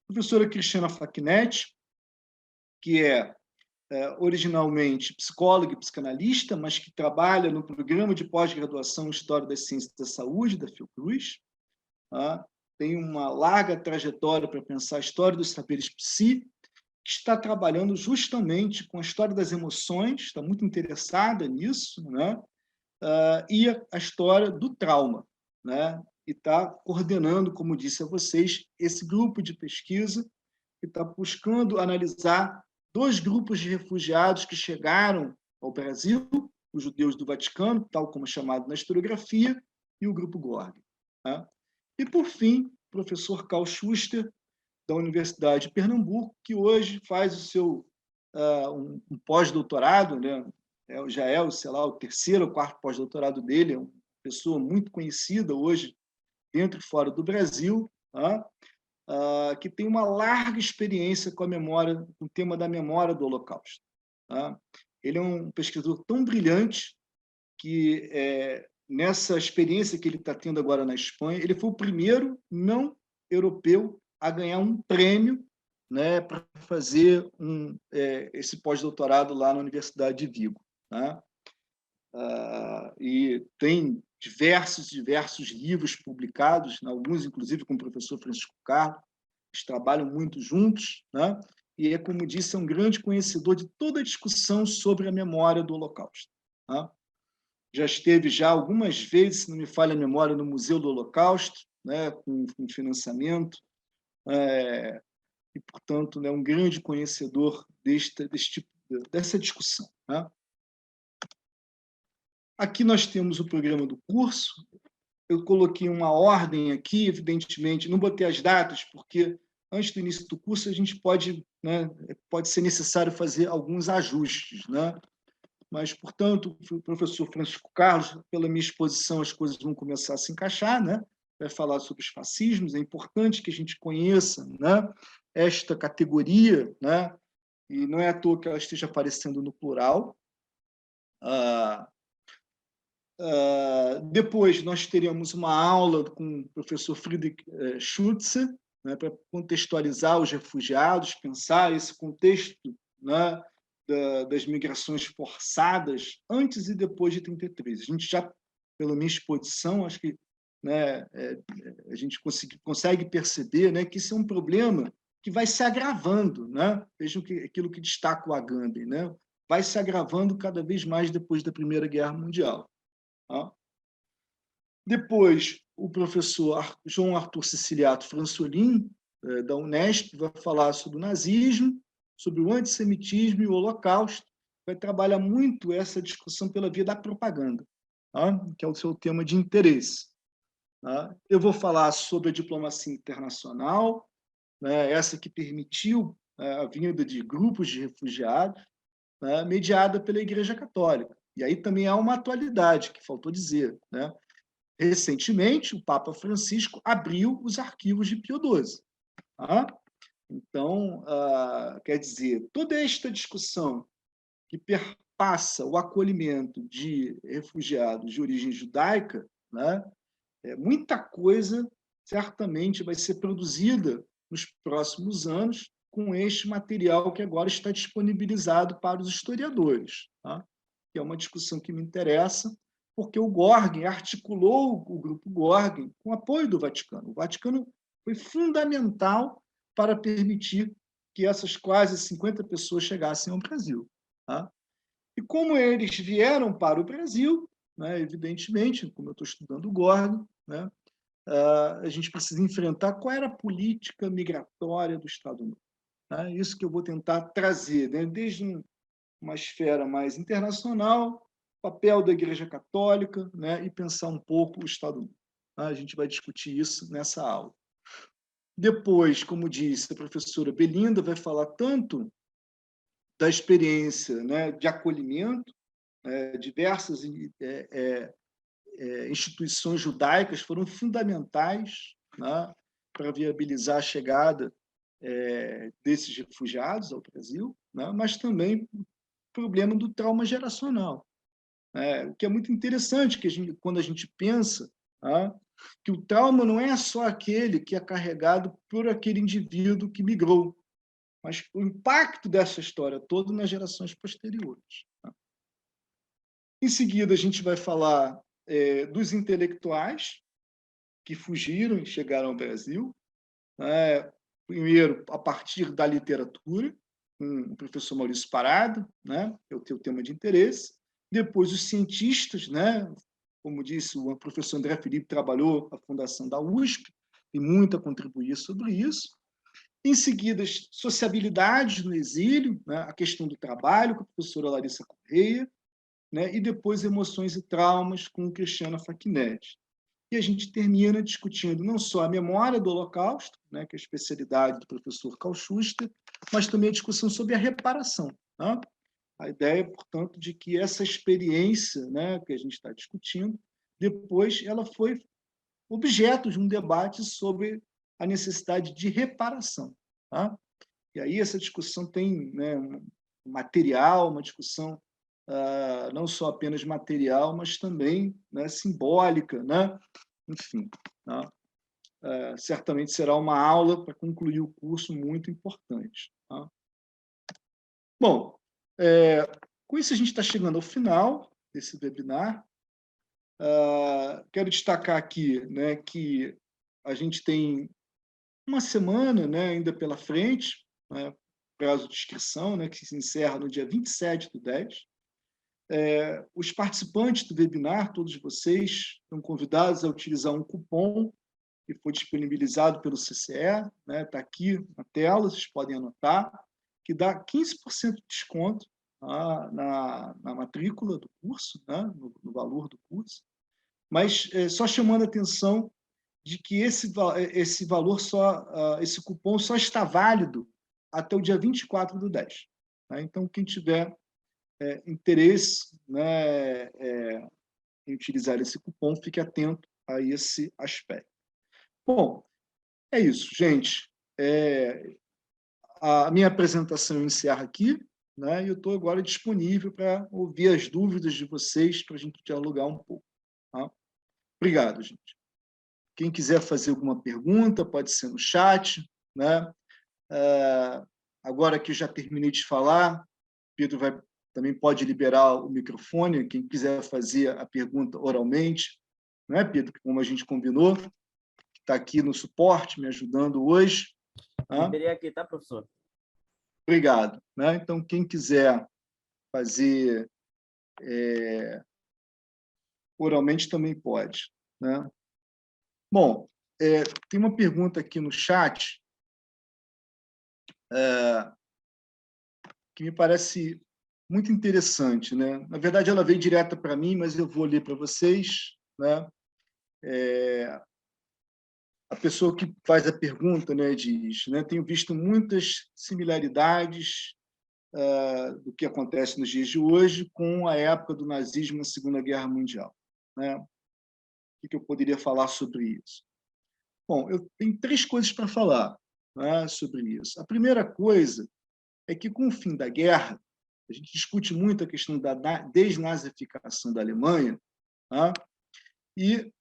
A professora Cristiana Facchinetti, que originalmente psicóloga e psicanalista, mas que trabalha no programa de pós-graduação em História das Ciências da Saúde, da Fiocruz. Tá? Tem uma larga trajetória para pensar a história dos saberes psi, que está trabalhando justamente com a história das emoções, está muito interessada nisso, né? E a história do trauma, né? E está coordenando, como disse a vocês, esse grupo de pesquisa que está buscando analisar dois grupos de refugiados que chegaram ao Brasil, os judeus do Vaticano, tal como é chamado na historiografia, e o grupo Gorg. Tá? E, por fim, o professor Karl Schuster, da Universidade de Pernambuco, que hoje faz o seu um pós-doutorado, né? Já é, sei lá, o terceiro ou quarto pós-doutorado dele, é uma pessoa muito conhecida hoje dentro e fora do Brasil, tá? Que tem uma larga experiência com a memória, com o tema da memória do Holocausto. Tá? Ele é um pesquisador tão brilhante que, nessa experiência que ele está tendo agora na Espanha, ele foi o primeiro não europeu a ganhar um prêmio, né, para fazer esse pós-doutorado lá na Universidade de Vigo. Tá? E tem diversos livros publicados, alguns inclusive com o professor Francisco Carlos, eles trabalham muito juntos, né? E, como disse, é um grande conhecedor de toda a discussão sobre a memória do Holocausto. Né? Já esteve algumas vezes, se não me falha a memória, no Museu do Holocausto, né, com financiamento, e, portanto, é um grande conhecedor dessa discussão. Né? Aqui nós temos o programa do curso. Eu coloquei uma ordem aqui, evidentemente, não botei as datas, porque antes do início do curso a gente pode ser necessário fazer alguns ajustes, né? Mas, portanto, o professor Francisco Carlos, pela minha exposição, as coisas vão começar a se encaixar, né? Vai falar sobre os fascismos, é importante que a gente conheça, né, esta categoria, né? E não é à toa que ela esteja aparecendo no plural. Depois nós teremos uma aula com o professor Friedrich Schutze, né, para contextualizar os refugiados, pensar esse contexto, né, das migrações forçadas antes e depois de 33. A gente já, pela minha exposição, acho que, né, a gente consegue perceber, né, que isso é um problema que vai se agravando. Né? Vejam aquilo que destaca o Agamben, né? Vai se agravando cada vez mais depois da Primeira Guerra Mundial. Tá? Depois, o professor João Arthur Siciliato Fransolin, da Unesp, vai falar sobre o nazismo, sobre o antissemitismo e o Holocausto. Vai trabalhar muito essa discussão pela via da propaganda, tá? Que é o seu tema de interesse. Tá? Eu vou falar sobre a diplomacia internacional, né, essa que permitiu a vinda de grupos de refugiados, né, mediada pela Igreja Católica. E aí também há uma atualidade, que faltou dizer. Né? Recentemente, o Papa Francisco abriu os arquivos de Pio XII. Tá? Então, quer dizer, toda esta discussão que perpassa o acolhimento de refugiados de origem judaica, né, muita coisa certamente vai ser produzida nos próximos anos com este material que agora está disponibilizado para os historiadores, tá? Que é uma discussão que me interessa, porque o Görgen articulou o grupo Görgen com apoio do Vaticano. O Vaticano foi fundamental para permitir que essas quase 50 pessoas chegassem ao Brasil, tá? E como eles vieram para o Brasil, né, evidentemente, como eu estou estudando o Görgen, né, a gente precisa enfrentar qual era a política migratória do Estado Novo. Né? Isso que eu vou tentar trazer, né, desde uma esfera mais internacional, papel da Igreja Católica, né, e pensar um pouco o Estado Novo. A gente vai discutir isso nessa aula. Depois, como disse a professora Belinda, vai falar tanto da experiência, né, de acolhimento, diversas instituições judaicas foram fundamentais, né, para viabilizar a chegada desses refugiados ao Brasil, né, mas também o problema do trauma geracional. O que é muito interessante que quando a gente pensa, tá, que o trauma não é só aquele que é carregado por aquele indivíduo que migrou, mas o impacto dessa história toda nas gerações posteriores. Tá? Em seguida, a gente vai falar dos intelectuais que fugiram e chegaram ao Brasil, né? Primeiro, a partir da literatura, com o professor Maurício Parada, né? É o teu tema de interesse. Depois, os cientistas, né? Como disse, o professor André Felipe trabalhou a fundação da USP, tem muito a contribuir sobre isso. Em seguida, sociabilidade no exílio, né? A questão do trabalho, com a professora Larissa Correia, né? E depois, emoções e traumas, com o Cristiano Facchinetti. E a gente termina discutindo não só a memória do Holocausto, né, que é a especialidade do professor Karl Schuster, mas também a discussão sobre a reparação. Tá? A ideia, portanto, de que essa experiência, né, que a gente está discutindo, depois ela foi objeto de um debate sobre a necessidade de reparação. Tá? E aí essa discussão tem, né, um material, uma discussão não só apenas material, mas também, né, simbólica, né? Enfim, tá? Certamente será uma aula para concluir o curso muito importante. Tá? Bom, com isso a gente está chegando ao final desse webinar. Quero destacar aqui, né, que a gente tem uma semana, né, ainda pela frente, né, prazo de inscrição, né, que se encerra no dia 27/10. Os participantes do webinar, todos vocês, estão convidados a utilizar um cupom que foi disponibilizado pelo CCE, né? Está aqui na tela, vocês podem anotar, que dá 15% de desconto na matrícula do curso, né? no valor do curso, mas só chamando a atenção de que esse valor esse cupom só está válido até o dia 24/10. Tá? Então, quem tiver interesse, né, em utilizar esse cupom, fique atento a esse aspecto. Bom, é isso, gente. A minha apresentação encerra aqui, né, e eu estou agora disponível para ouvir as dúvidas de vocês, para a gente dialogar um pouco. Tá? Obrigado, gente. Quem quiser fazer alguma pergunta, pode ser no chat. Né? Agora que eu já terminei de falar, Pedro também pode liberar o microfone, quem quiser fazer a pergunta oralmente, né, Pedro? Como a gente combinou, está aqui no suporte, me ajudando hoje. Tá? Liberei aqui, tá, professor? Obrigado. Né? Então, quem quiser fazer oralmente também pode. Né? Bom, tem uma pergunta aqui no chat que me parece muito interessante. Né? Na verdade, ela veio direta para mim, mas eu vou ler para vocês. Né? A pessoa que faz a pergunta, né, diz, né, tenho visto muitas similaridades do que acontece nos dias de hoje com a época do nazismo na Segunda Guerra Mundial. Né? O que eu poderia falar sobre isso? Bom, eu tenho 3 coisas para falar, né, sobre isso. A primeira coisa é que, com o fim da guerra, a gente discute muito a questão da desnazificação da Alemanha, tá? E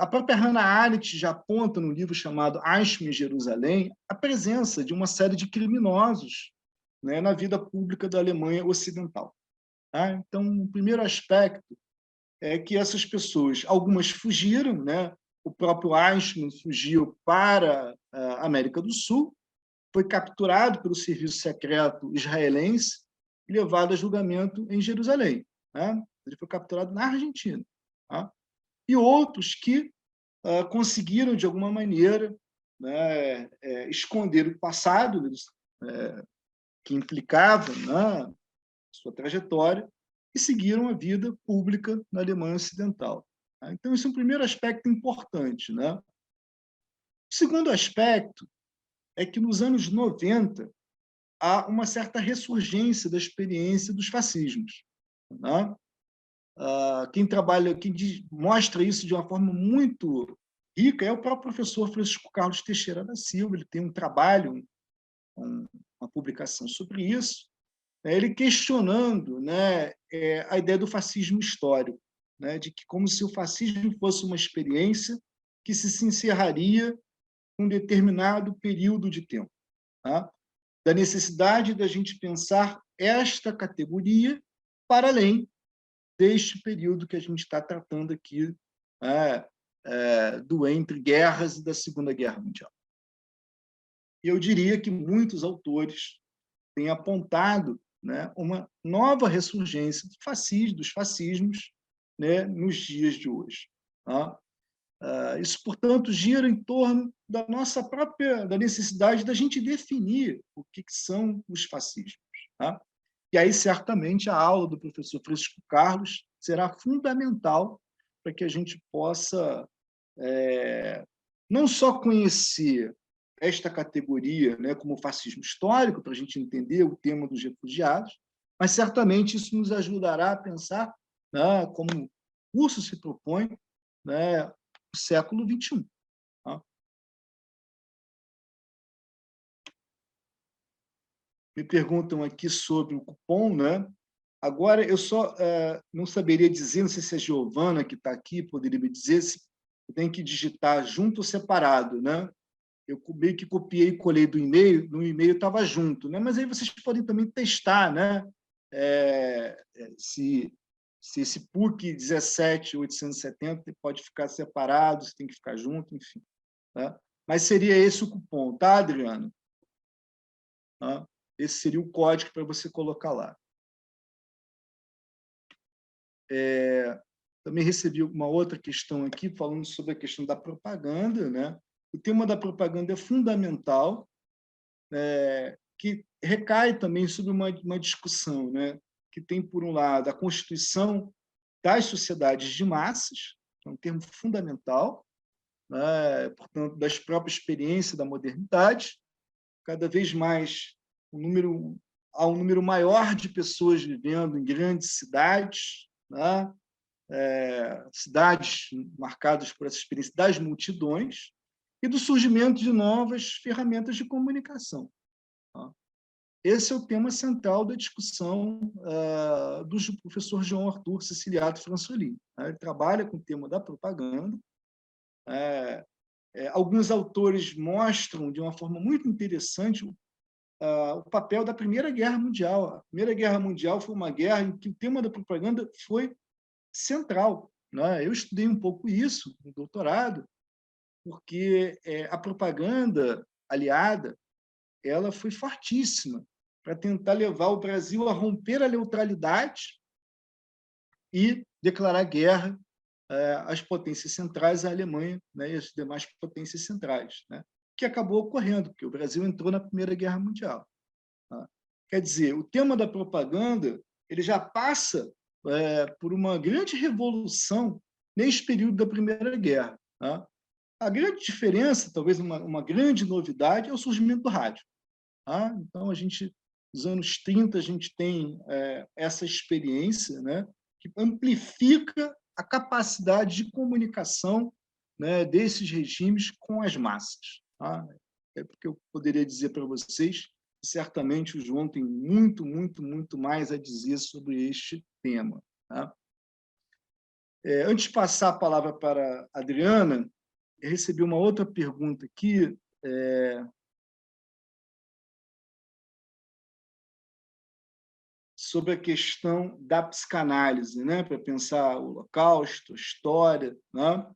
a própria Hannah Arendt já aponta no livro chamado Eichmann em Jerusalém a presença de uma série de criminosos, né, na vida pública da Alemanha Ocidental. Tá? Então, o primeiro aspecto é que essas pessoas, algumas fugiram, né? O próprio Eichmann fugiu para a América do Sul, foi capturado pelo serviço secreto israelense e levado a julgamento em Jerusalém. Né? Ele foi capturado na Argentina. Tá? E outros que conseguiram, de alguma maneira, né, esconder o passado que implicava na sua trajetória e seguiram a vida pública na Alemanha Ocidental. Tá? Então, esse é um primeiro aspecto importante. Né? O segundo aspecto é que, nos anos 90, há uma certa ressurgência da experiência dos fascismos. Né? Quem trabalha, mostra isso de uma forma muito rica é o próprio professor Francisco Carlos Teixeira da Silva. Ele tem um trabalho, uma publicação sobre isso, ele questionando, né, a ideia do fascismo histórico, né, de que como se o fascismo fosse uma experiência que se encerraria em um determinado período de tempo. Tá? Da necessidade da gente pensar esta categoria para além deste período que a gente está tratando aqui, do entre guerras e da Segunda Guerra Mundial. E eu diria que muitos autores têm apontado, né, uma nova ressurgência dos fascismos, né, nos dias de hoje. Tá? Isso, portanto, gira em torno da necessidade da gente definir o que são os fascismos. Tá? E aí, certamente, a aula do professor Francisco Carlos será fundamental para que a gente possa não só conhecer esta categoria, né, como fascismo histórico, para a gente entender o tema dos refugiados, mas certamente isso nos ajudará a pensar, né, como o curso se propõe, né, o século XXI. Tá? Me perguntam aqui sobre o cupom, né? Agora, eu só não saberia dizer, não sei se a Giovana, que está aqui, poderia me dizer se tem que digitar junto ou separado, né? Eu meio que copiei e colei do e-mail, no e-mail estava junto, né? Mas aí vocês podem também testar, né? Se esse PUC 17.870 pode ficar separado, se tem que ficar junto, enfim. Tá? Mas seria esse o cupom, tá, Adriano? Tá? Esse seria o código para você colocar lá. Também recebi uma outra questão aqui, falando sobre a questão da propaganda. Né? O tema da propaganda é fundamental, que recai também sobre uma discussão, né? Que tem, por um lado, a constituição das sociedades de massas, que é um termo fundamental, né? Portanto, das próprias experiências da modernidade. Cada vez mais há um número maior de pessoas vivendo em grandes cidades, né? Cidades marcadas por essa experiência das multidões e do surgimento de novas ferramentas de comunicação. Tá? Esse é o tema central da discussão do professor João Arthur Siciliato Franzolin. Né? Ele trabalha com o tema da propaganda. Alguns autores mostram de uma forma muito interessante o papel da Primeira Guerra Mundial. A Primeira Guerra Mundial foi uma guerra em que o tema da propaganda foi central. Né? Eu estudei um pouco isso no doutorado, porque a propaganda aliada ela foi fortíssima para tentar levar o Brasil a romper a neutralidade e declarar guerra às potências centrais, à Alemanha, né, e às demais potências centrais, né? Que acabou ocorrendo, porque o Brasil entrou na Primeira Guerra Mundial. Tá? Quer dizer, o tema da propaganda ele já passa por uma grande revolução nesse período da Primeira Guerra. Tá? A grande diferença, talvez uma grande novidade, é o surgimento do rádio. Tá? Então, nos anos 30, a gente tem essa experiência, né, que amplifica a capacidade de comunicação, né, desses regimes com as massas. Tá? É porque eu poderia dizer para vocês que certamente o João tem muito, muito, muito mais a dizer sobre este tema. Tá? Antes de passar a palavra para a Adriana, eu recebi uma outra pergunta aqui, sobre a questão da psicanálise, né? Para pensar o Holocausto, a história, né?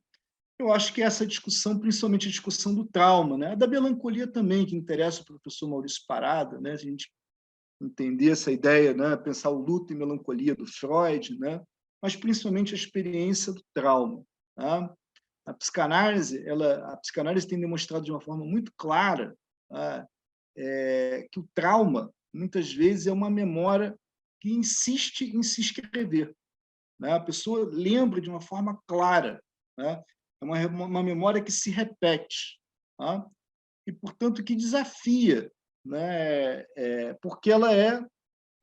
Eu acho que essa discussão, principalmente a discussão do trauma, né? A da melancolia também, que interessa o professor Maurício Parada, né? A gente entender essa ideia, né? Pensar o luto e melancolia do Freud, né? Mas principalmente a experiência do trauma. Tá? A psicanálise tem demonstrado de uma forma muito clara, tá? Que o trauma, muitas vezes, é uma memória que insiste em se escrever. Né? A pessoa lembra de uma forma clara. Né? É uma memória que se repete. Tá? E, portanto, que desafia, né? Porque ela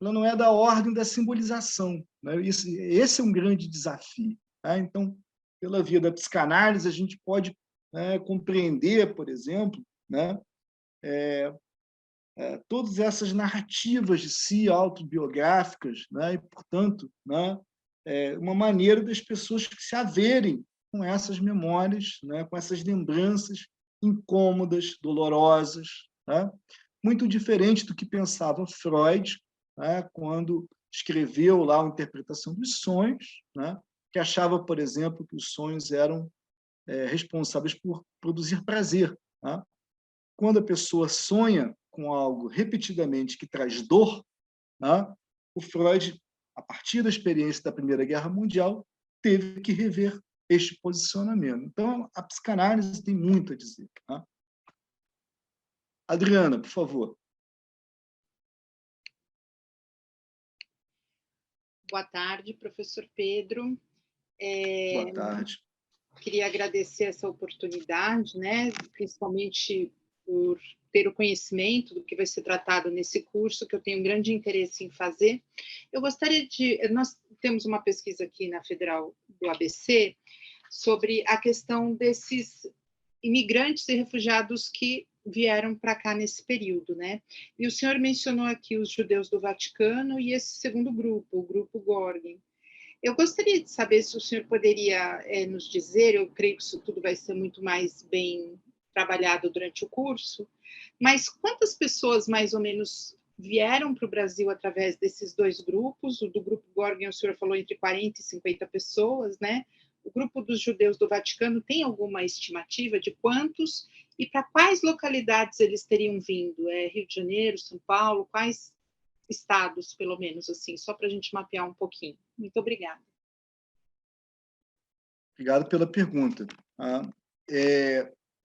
não é da ordem da simbolização. Né? Esse é um grande desafio. Tá? Então, pela via da psicanálise, a gente pode, né, compreender, por exemplo, né, todas essas narrativas de si autobiográficas, né, e, portanto, né, uma maneira das pessoas que se haverem com essas memórias, né, com essas lembranças incômodas, dolorosas, né, muito diferente do que pensava Freud, né, quando escreveu lá a interpretação dos sonhos, né, que achava, por exemplo, que os sonhos eram responsáveis por produzir prazer. Né? Quando a pessoa sonha com algo repetidamente que traz dor, né, o Freud, a partir da experiência da Primeira Guerra Mundial, teve que rever este posicionamento. Então, a psicanálise tem muito a dizer. Né? Adriana, por favor. Boa tarde, professor Pedro. Boa tarde. Queria agradecer essa oportunidade, né, principalmente por ter o conhecimento do que vai ser tratado nesse curso, que eu tenho um grande interesse em fazer. Eu gostaria de... Nós temos uma pesquisa aqui na Federal do ABC sobre a questão desses imigrantes e refugiados que vieram para cá nesse período, né? E o senhor mencionou aqui os judeus do Vaticano e esse segundo grupo, o grupo Gorgin. Eu gostaria de saber se o senhor poderia nos dizer, eu creio que isso tudo vai ser muito mais bem trabalhado durante o curso, mas quantas pessoas, mais ou menos, vieram para o Brasil através desses dois grupos? O do grupo Gorgin, o senhor falou entre 40 e 50 pessoas, né? O grupo dos judeus do Vaticano tem alguma estimativa de quantos e para quais localidades eles teriam vindo? Rio de Janeiro, São Paulo, quais estados, pelo menos, assim, só para a gente mapear um pouquinho. Muito obrigada. Obrigado pela pergunta.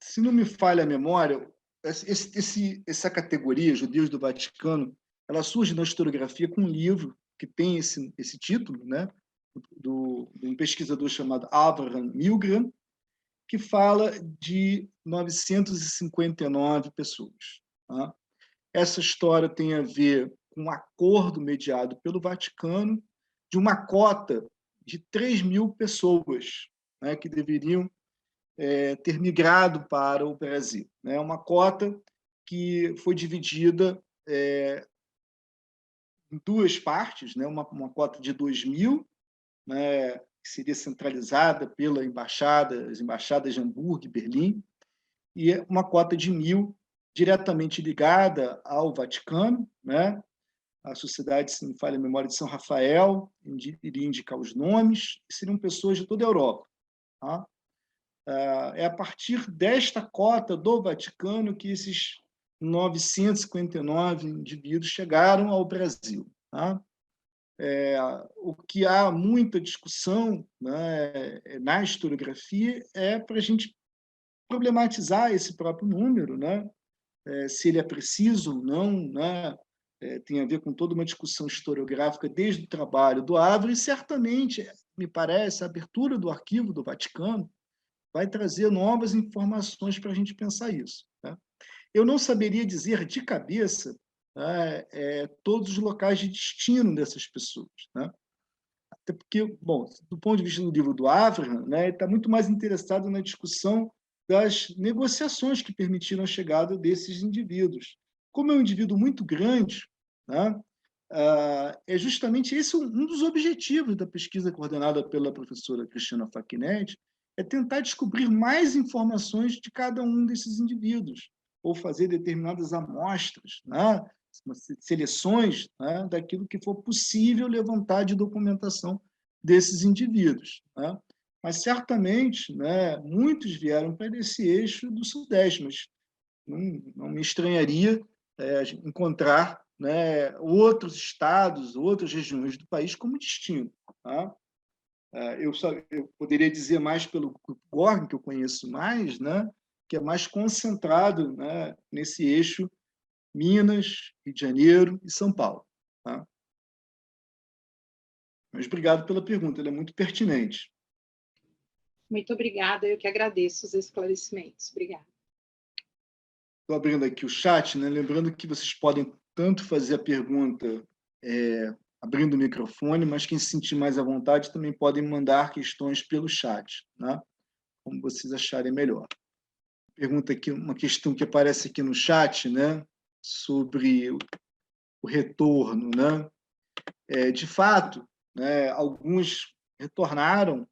Se não me falha a memória, essa categoria, Judeus do Vaticano, ela surge na historiografia com um livro que tem esse título, né, de um pesquisador chamado Abraham Milgram, que fala de 959 pessoas. Tá? Essa história tem a ver com um acordo mediado pelo Vaticano de uma cota de 3.000 pessoas, né, que deveriam ter migrado para o Brasil. Né? Uma cota que foi dividida em duas partes, né? Uma cota de 2.000, né, que seria centralizada pela as embaixadas de Hamburgo e Berlim, e uma cota de 1.000 diretamente ligada ao Vaticano, né? A sociedade, se não falha a memória, de São Rafael, iria indicar os nomes, seriam pessoas de toda a Europa. Tá? É a partir desta cota do Vaticano que esses 959 indivíduos chegaram ao Brasil. Tá? O que há muita discussão, né, na historiografia é para a gente problematizar esse próprio número, né? Se ele é preciso ou não, né? Tem a ver com toda uma discussão historiográfica desde o trabalho do Ávila, e certamente, me parece, a abertura do arquivo do Vaticano vai trazer novas informações para a gente pensar isso. Tá? Eu não saberia dizer de cabeça, né, todos os locais de destino dessas pessoas. Né? Até porque, bom, do ponto de vista do livro do Abraham, né, ele está muito mais interessado na discussão das negociações que permitiram a chegada desses indivíduos. Como é um indivíduo muito grande, né, é justamente esse um dos objetivos da pesquisa coordenada pela professora Cristina Facchinetti, é tentar descobrir mais informações de cada um desses indivíduos, ou fazer determinadas amostras, né, seleções, né, daquilo que for possível levantar de documentação desses indivíduos. Né? Mas, certamente, né, muitos vieram para esse eixo do Sudeste, mas não me estranharia encontrar, né, outros estados, outras regiões do país como destino. Tá? Eu poderia dizer mais pelo Gorg, que eu conheço mais, né, que é mais concentrado, né, nesse eixo Minas, Rio de Janeiro e São Paulo. Tá? Mas obrigado pela pergunta, ela é muito pertinente. Muito obrigada, eu que agradeço os esclarecimentos. Obrigada. Estou abrindo aqui o chat, né? Lembrando que vocês podem tanto fazer a pergunta abrindo o microfone, mas quem se sentir mais à vontade também podem mandar questões pelo chat, né? Como vocês acharem melhor. Pergunta aqui, uma questão que aparece aqui no chat, né? Sobre o retorno, né? De fato, né? Alguns retornaram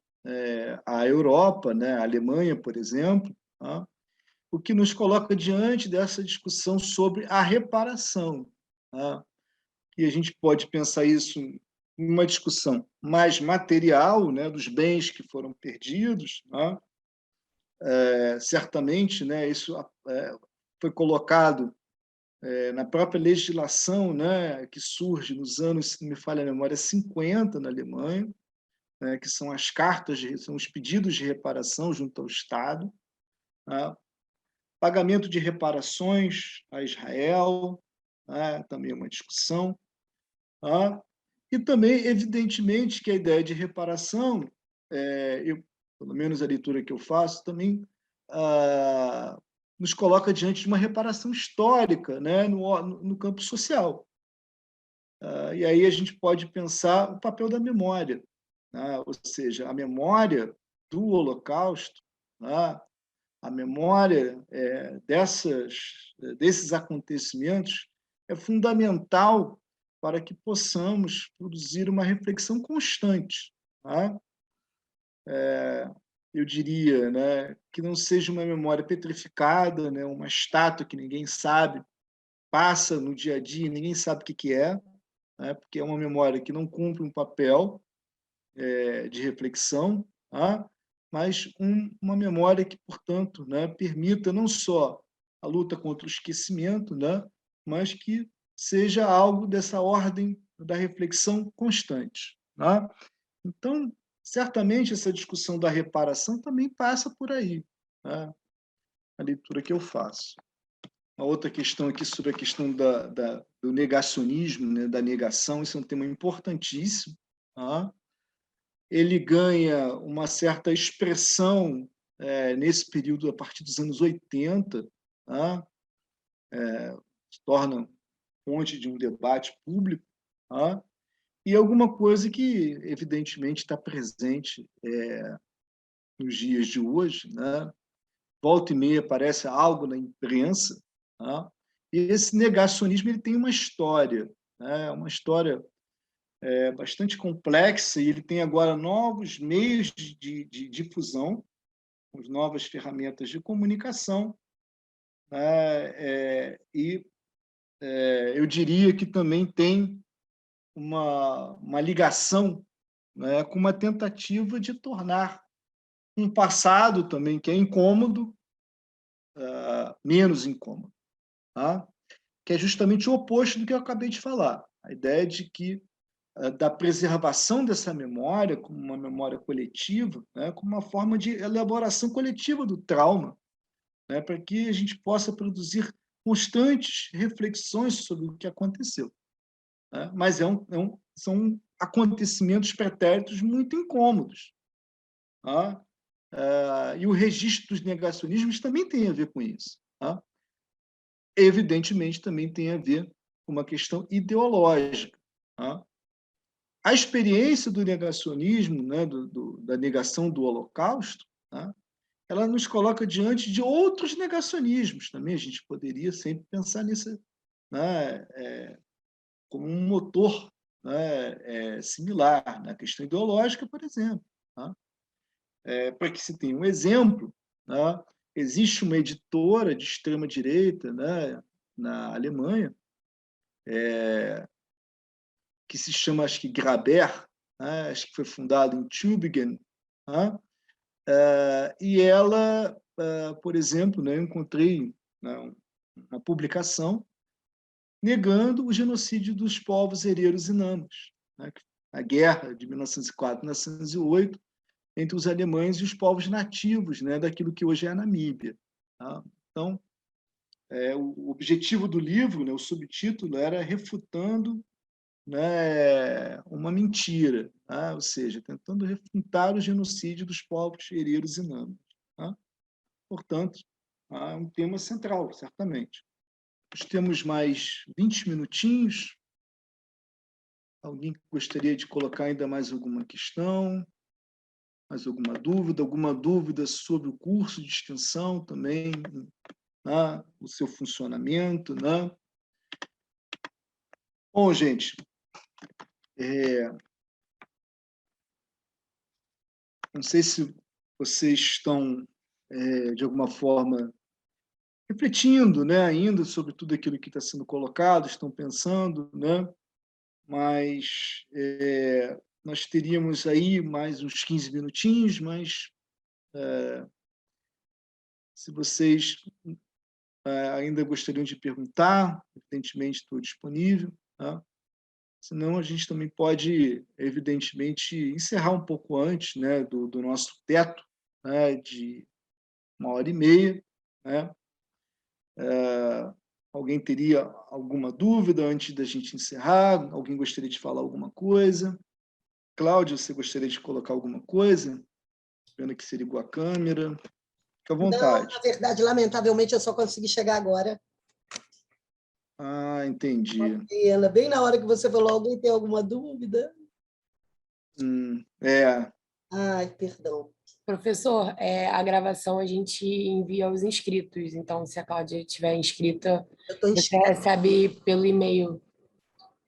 à Europa, né? A Alemanha, por exemplo, né? O que nos coloca diante dessa discussão sobre a reparação. Tá? E a gente pode pensar isso em uma discussão mais material, né, dos bens que foram perdidos. Né? Certamente, né, isso foi colocado na própria legislação, né, que surge nos anos, se não me falha a memória, 50 na Alemanha, né, que são as cartas, são os pedidos de reparação junto ao Estado. Tá? Pagamento de reparações a Israel, né, também é uma discussão. Tá? E também, evidentemente, que a ideia de reparação, pelo menos a leitura que eu faço, também nos coloca diante de uma reparação histórica, né, no campo social. E aí a gente pode pensar o papel da memória, né? Ou seja, a memória do Holocausto, né? A memória desses acontecimentos é fundamental para que possamos produzir uma reflexão constante. Tá? Eu diria, né, que não seja uma memória petrificada, né, uma estátua que ninguém sabe, passa no dia a dia, ninguém sabe o que é, né, porque é uma memória que não cumpre um papel de reflexão, tá? Mas uma memória que, portanto, né, permita não só a luta contra o esquecimento, né, mas que seja algo dessa ordem da reflexão constante. Tá? Então, certamente, essa discussão da reparação também passa por aí, tá? A leitura que eu faço. Uma outra questão aqui sobre a questão do negacionismo, né, da negação, isso é um tema importantíssimo. Tá? Ele ganha uma certa expressão nesse período, a partir dos anos 80, tá? Se torna fonte de um debate público, tá? E alguma coisa que, evidentemente, está presente nos dias de hoje. Né? Volta e meia aparece algo na imprensa, tá? E esse negacionismo ele tem uma história, né? Uma história bastante complexa, e ele tem agora novos meios de difusão, com novas ferramentas de comunicação, né? E eu diria que também tem uma ligação, né, com uma tentativa de tornar um passado também que é incômodo, menos incômodo, tá? Que é justamente o oposto do que eu acabei de falar. A ideia de que da preservação dessa memória como uma memória coletiva, né, como uma forma de elaboração coletiva do trauma, né, para que a gente possa produzir constantes reflexões sobre o que aconteceu. Né? Mas são acontecimentos pretéritos muito incômodos. Tá? E o registro dos negacionismos também tem a ver com isso. Tá? Evidentemente, também tem a ver com uma questão ideológica. Tá? A experiência do negacionismo, né, da negação do Holocausto, tá? Ela nos coloca diante de outros negacionismos também. A gente poderia sempre pensar nisso, né, como um motor, né, similar na questão ideológica, por exemplo. Tá? Para que se tenha um exemplo, né, existe uma editora de extrema-direita, né, na Alemanha, que se chama, acho que, Graber, né, acho que foi fundada em Tübingen, né, e ela, por exemplo, né, eu encontrei, né, uma publicação negando o genocídio dos povos hereros e namas, né, a guerra de 1904 a 1908 entre os alemães e os povos nativos, né, daquilo que hoje é a Namíbia. Tá? Então, o objetivo do livro, né, o subtítulo, era refutando, né, uma mentira, tá? Ou seja, tentando refutar o genocídio dos povos hereros e namas. Tá? Portanto, é um tema central, certamente. Nós temos mais 20 minutinhos. Alguém gostaria de colocar ainda mais alguma questão? Mais alguma dúvida sobre o curso de extensão também, né? O seu funcionamento, né? Bom, gente, não sei se vocês estão, de alguma forma, refletindo, né, ainda sobre tudo aquilo que está sendo colocado, estão pensando, né? Mas nós teríamos aí mais uns 15 minutinhos, mas se vocês ainda gostariam de perguntar, evidentemente estou disponível, tá? Senão a gente também pode, evidentemente, encerrar um pouco antes, né, do nosso teto, né, de 1h30, né? Alguém teria alguma dúvida antes da gente encerrar? Alguém gostaria de falar alguma coisa? Cláudio, você gostaria de colocar alguma coisa? Vendo que se ligou a câmera. Fica à Não, vontade. na verdade, lamentavelmente, eu só consegui chegar agora. Ah, entendi. Pena. Bem na hora que você falou, alguém tem alguma dúvida? Ai, perdão. Professor, a gravação a gente envia aos inscritos, então se a Cláudia estiver inscrita, Eu estou você inscrita. recebe pelo e-mail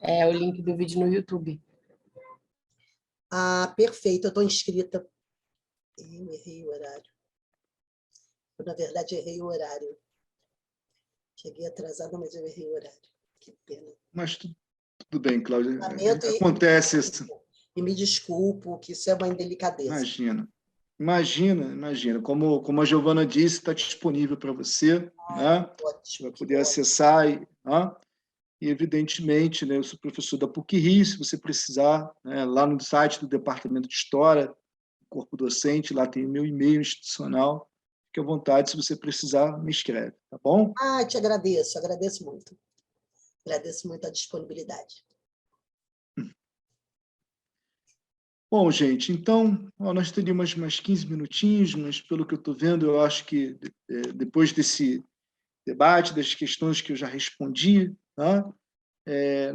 o link do vídeo no YouTube. Ah, perfeito, eu estou inscrita. Eu errei o horário. Eu, na verdade, errei o horário. Cheguei atrasada, mas eu errei o horário. Que pena. Mas tudo bem, Cláudia. Lamento Acontece isso. E me desculpo, que isso é uma indelicadeza. Imagina. Como a Giovana disse, está disponível para você, né? Você vai poder acessar. Né? E, evidentemente, né, eu sou professor da PUC-Rio, se você precisar, né, lá no site do Departamento de História, Corpo Docente, lá tem o meu e-mail institucional. Fique à vontade, se você precisar, me escreve, tá bom? Ah, te agradeço muito. Agradeço muito a disponibilidade. Bom, gente, então, nós teríamos mais 15 minutinhos, mas, pelo que eu estou vendo, eu acho que depois desse debate, das questões que eu já respondi, tá?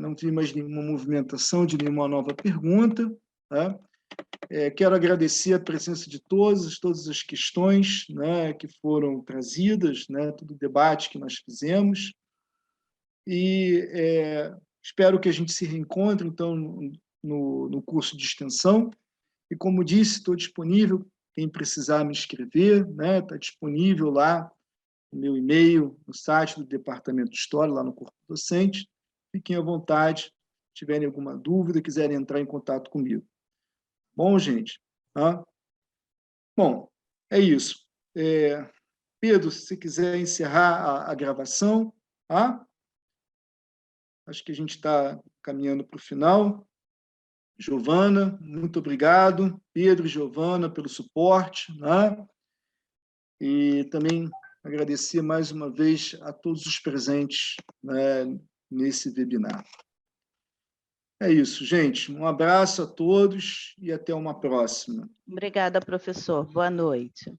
Não vi mais nenhuma movimentação de nenhuma nova pergunta. Tá? Quero agradecer a presença de todas as questões, né, que foram trazidas, né, todo o debate que nós fizemos, e espero que a gente se reencontre, então, no curso de extensão, e, como disse, estou disponível, quem precisar me escrever, né, está disponível lá no meu e-mail, no site do Departamento de História, lá no Corpo Docente. Fiquem à vontade, se tiverem alguma dúvida, quiserem entrar em contato comigo. Bom, gente? Tá? Bom, é isso. Pedro, se você quiser encerrar a gravação, tá? Acho que a gente está caminhando para o final. Giovana, muito obrigado. Pedro e Giovana, pelo suporte. Né? E também agradecer mais uma vez a todos os presentes, né, nesse webinar. É isso, gente. Um abraço a todos e até uma próxima. Obrigada, professor. Boa noite.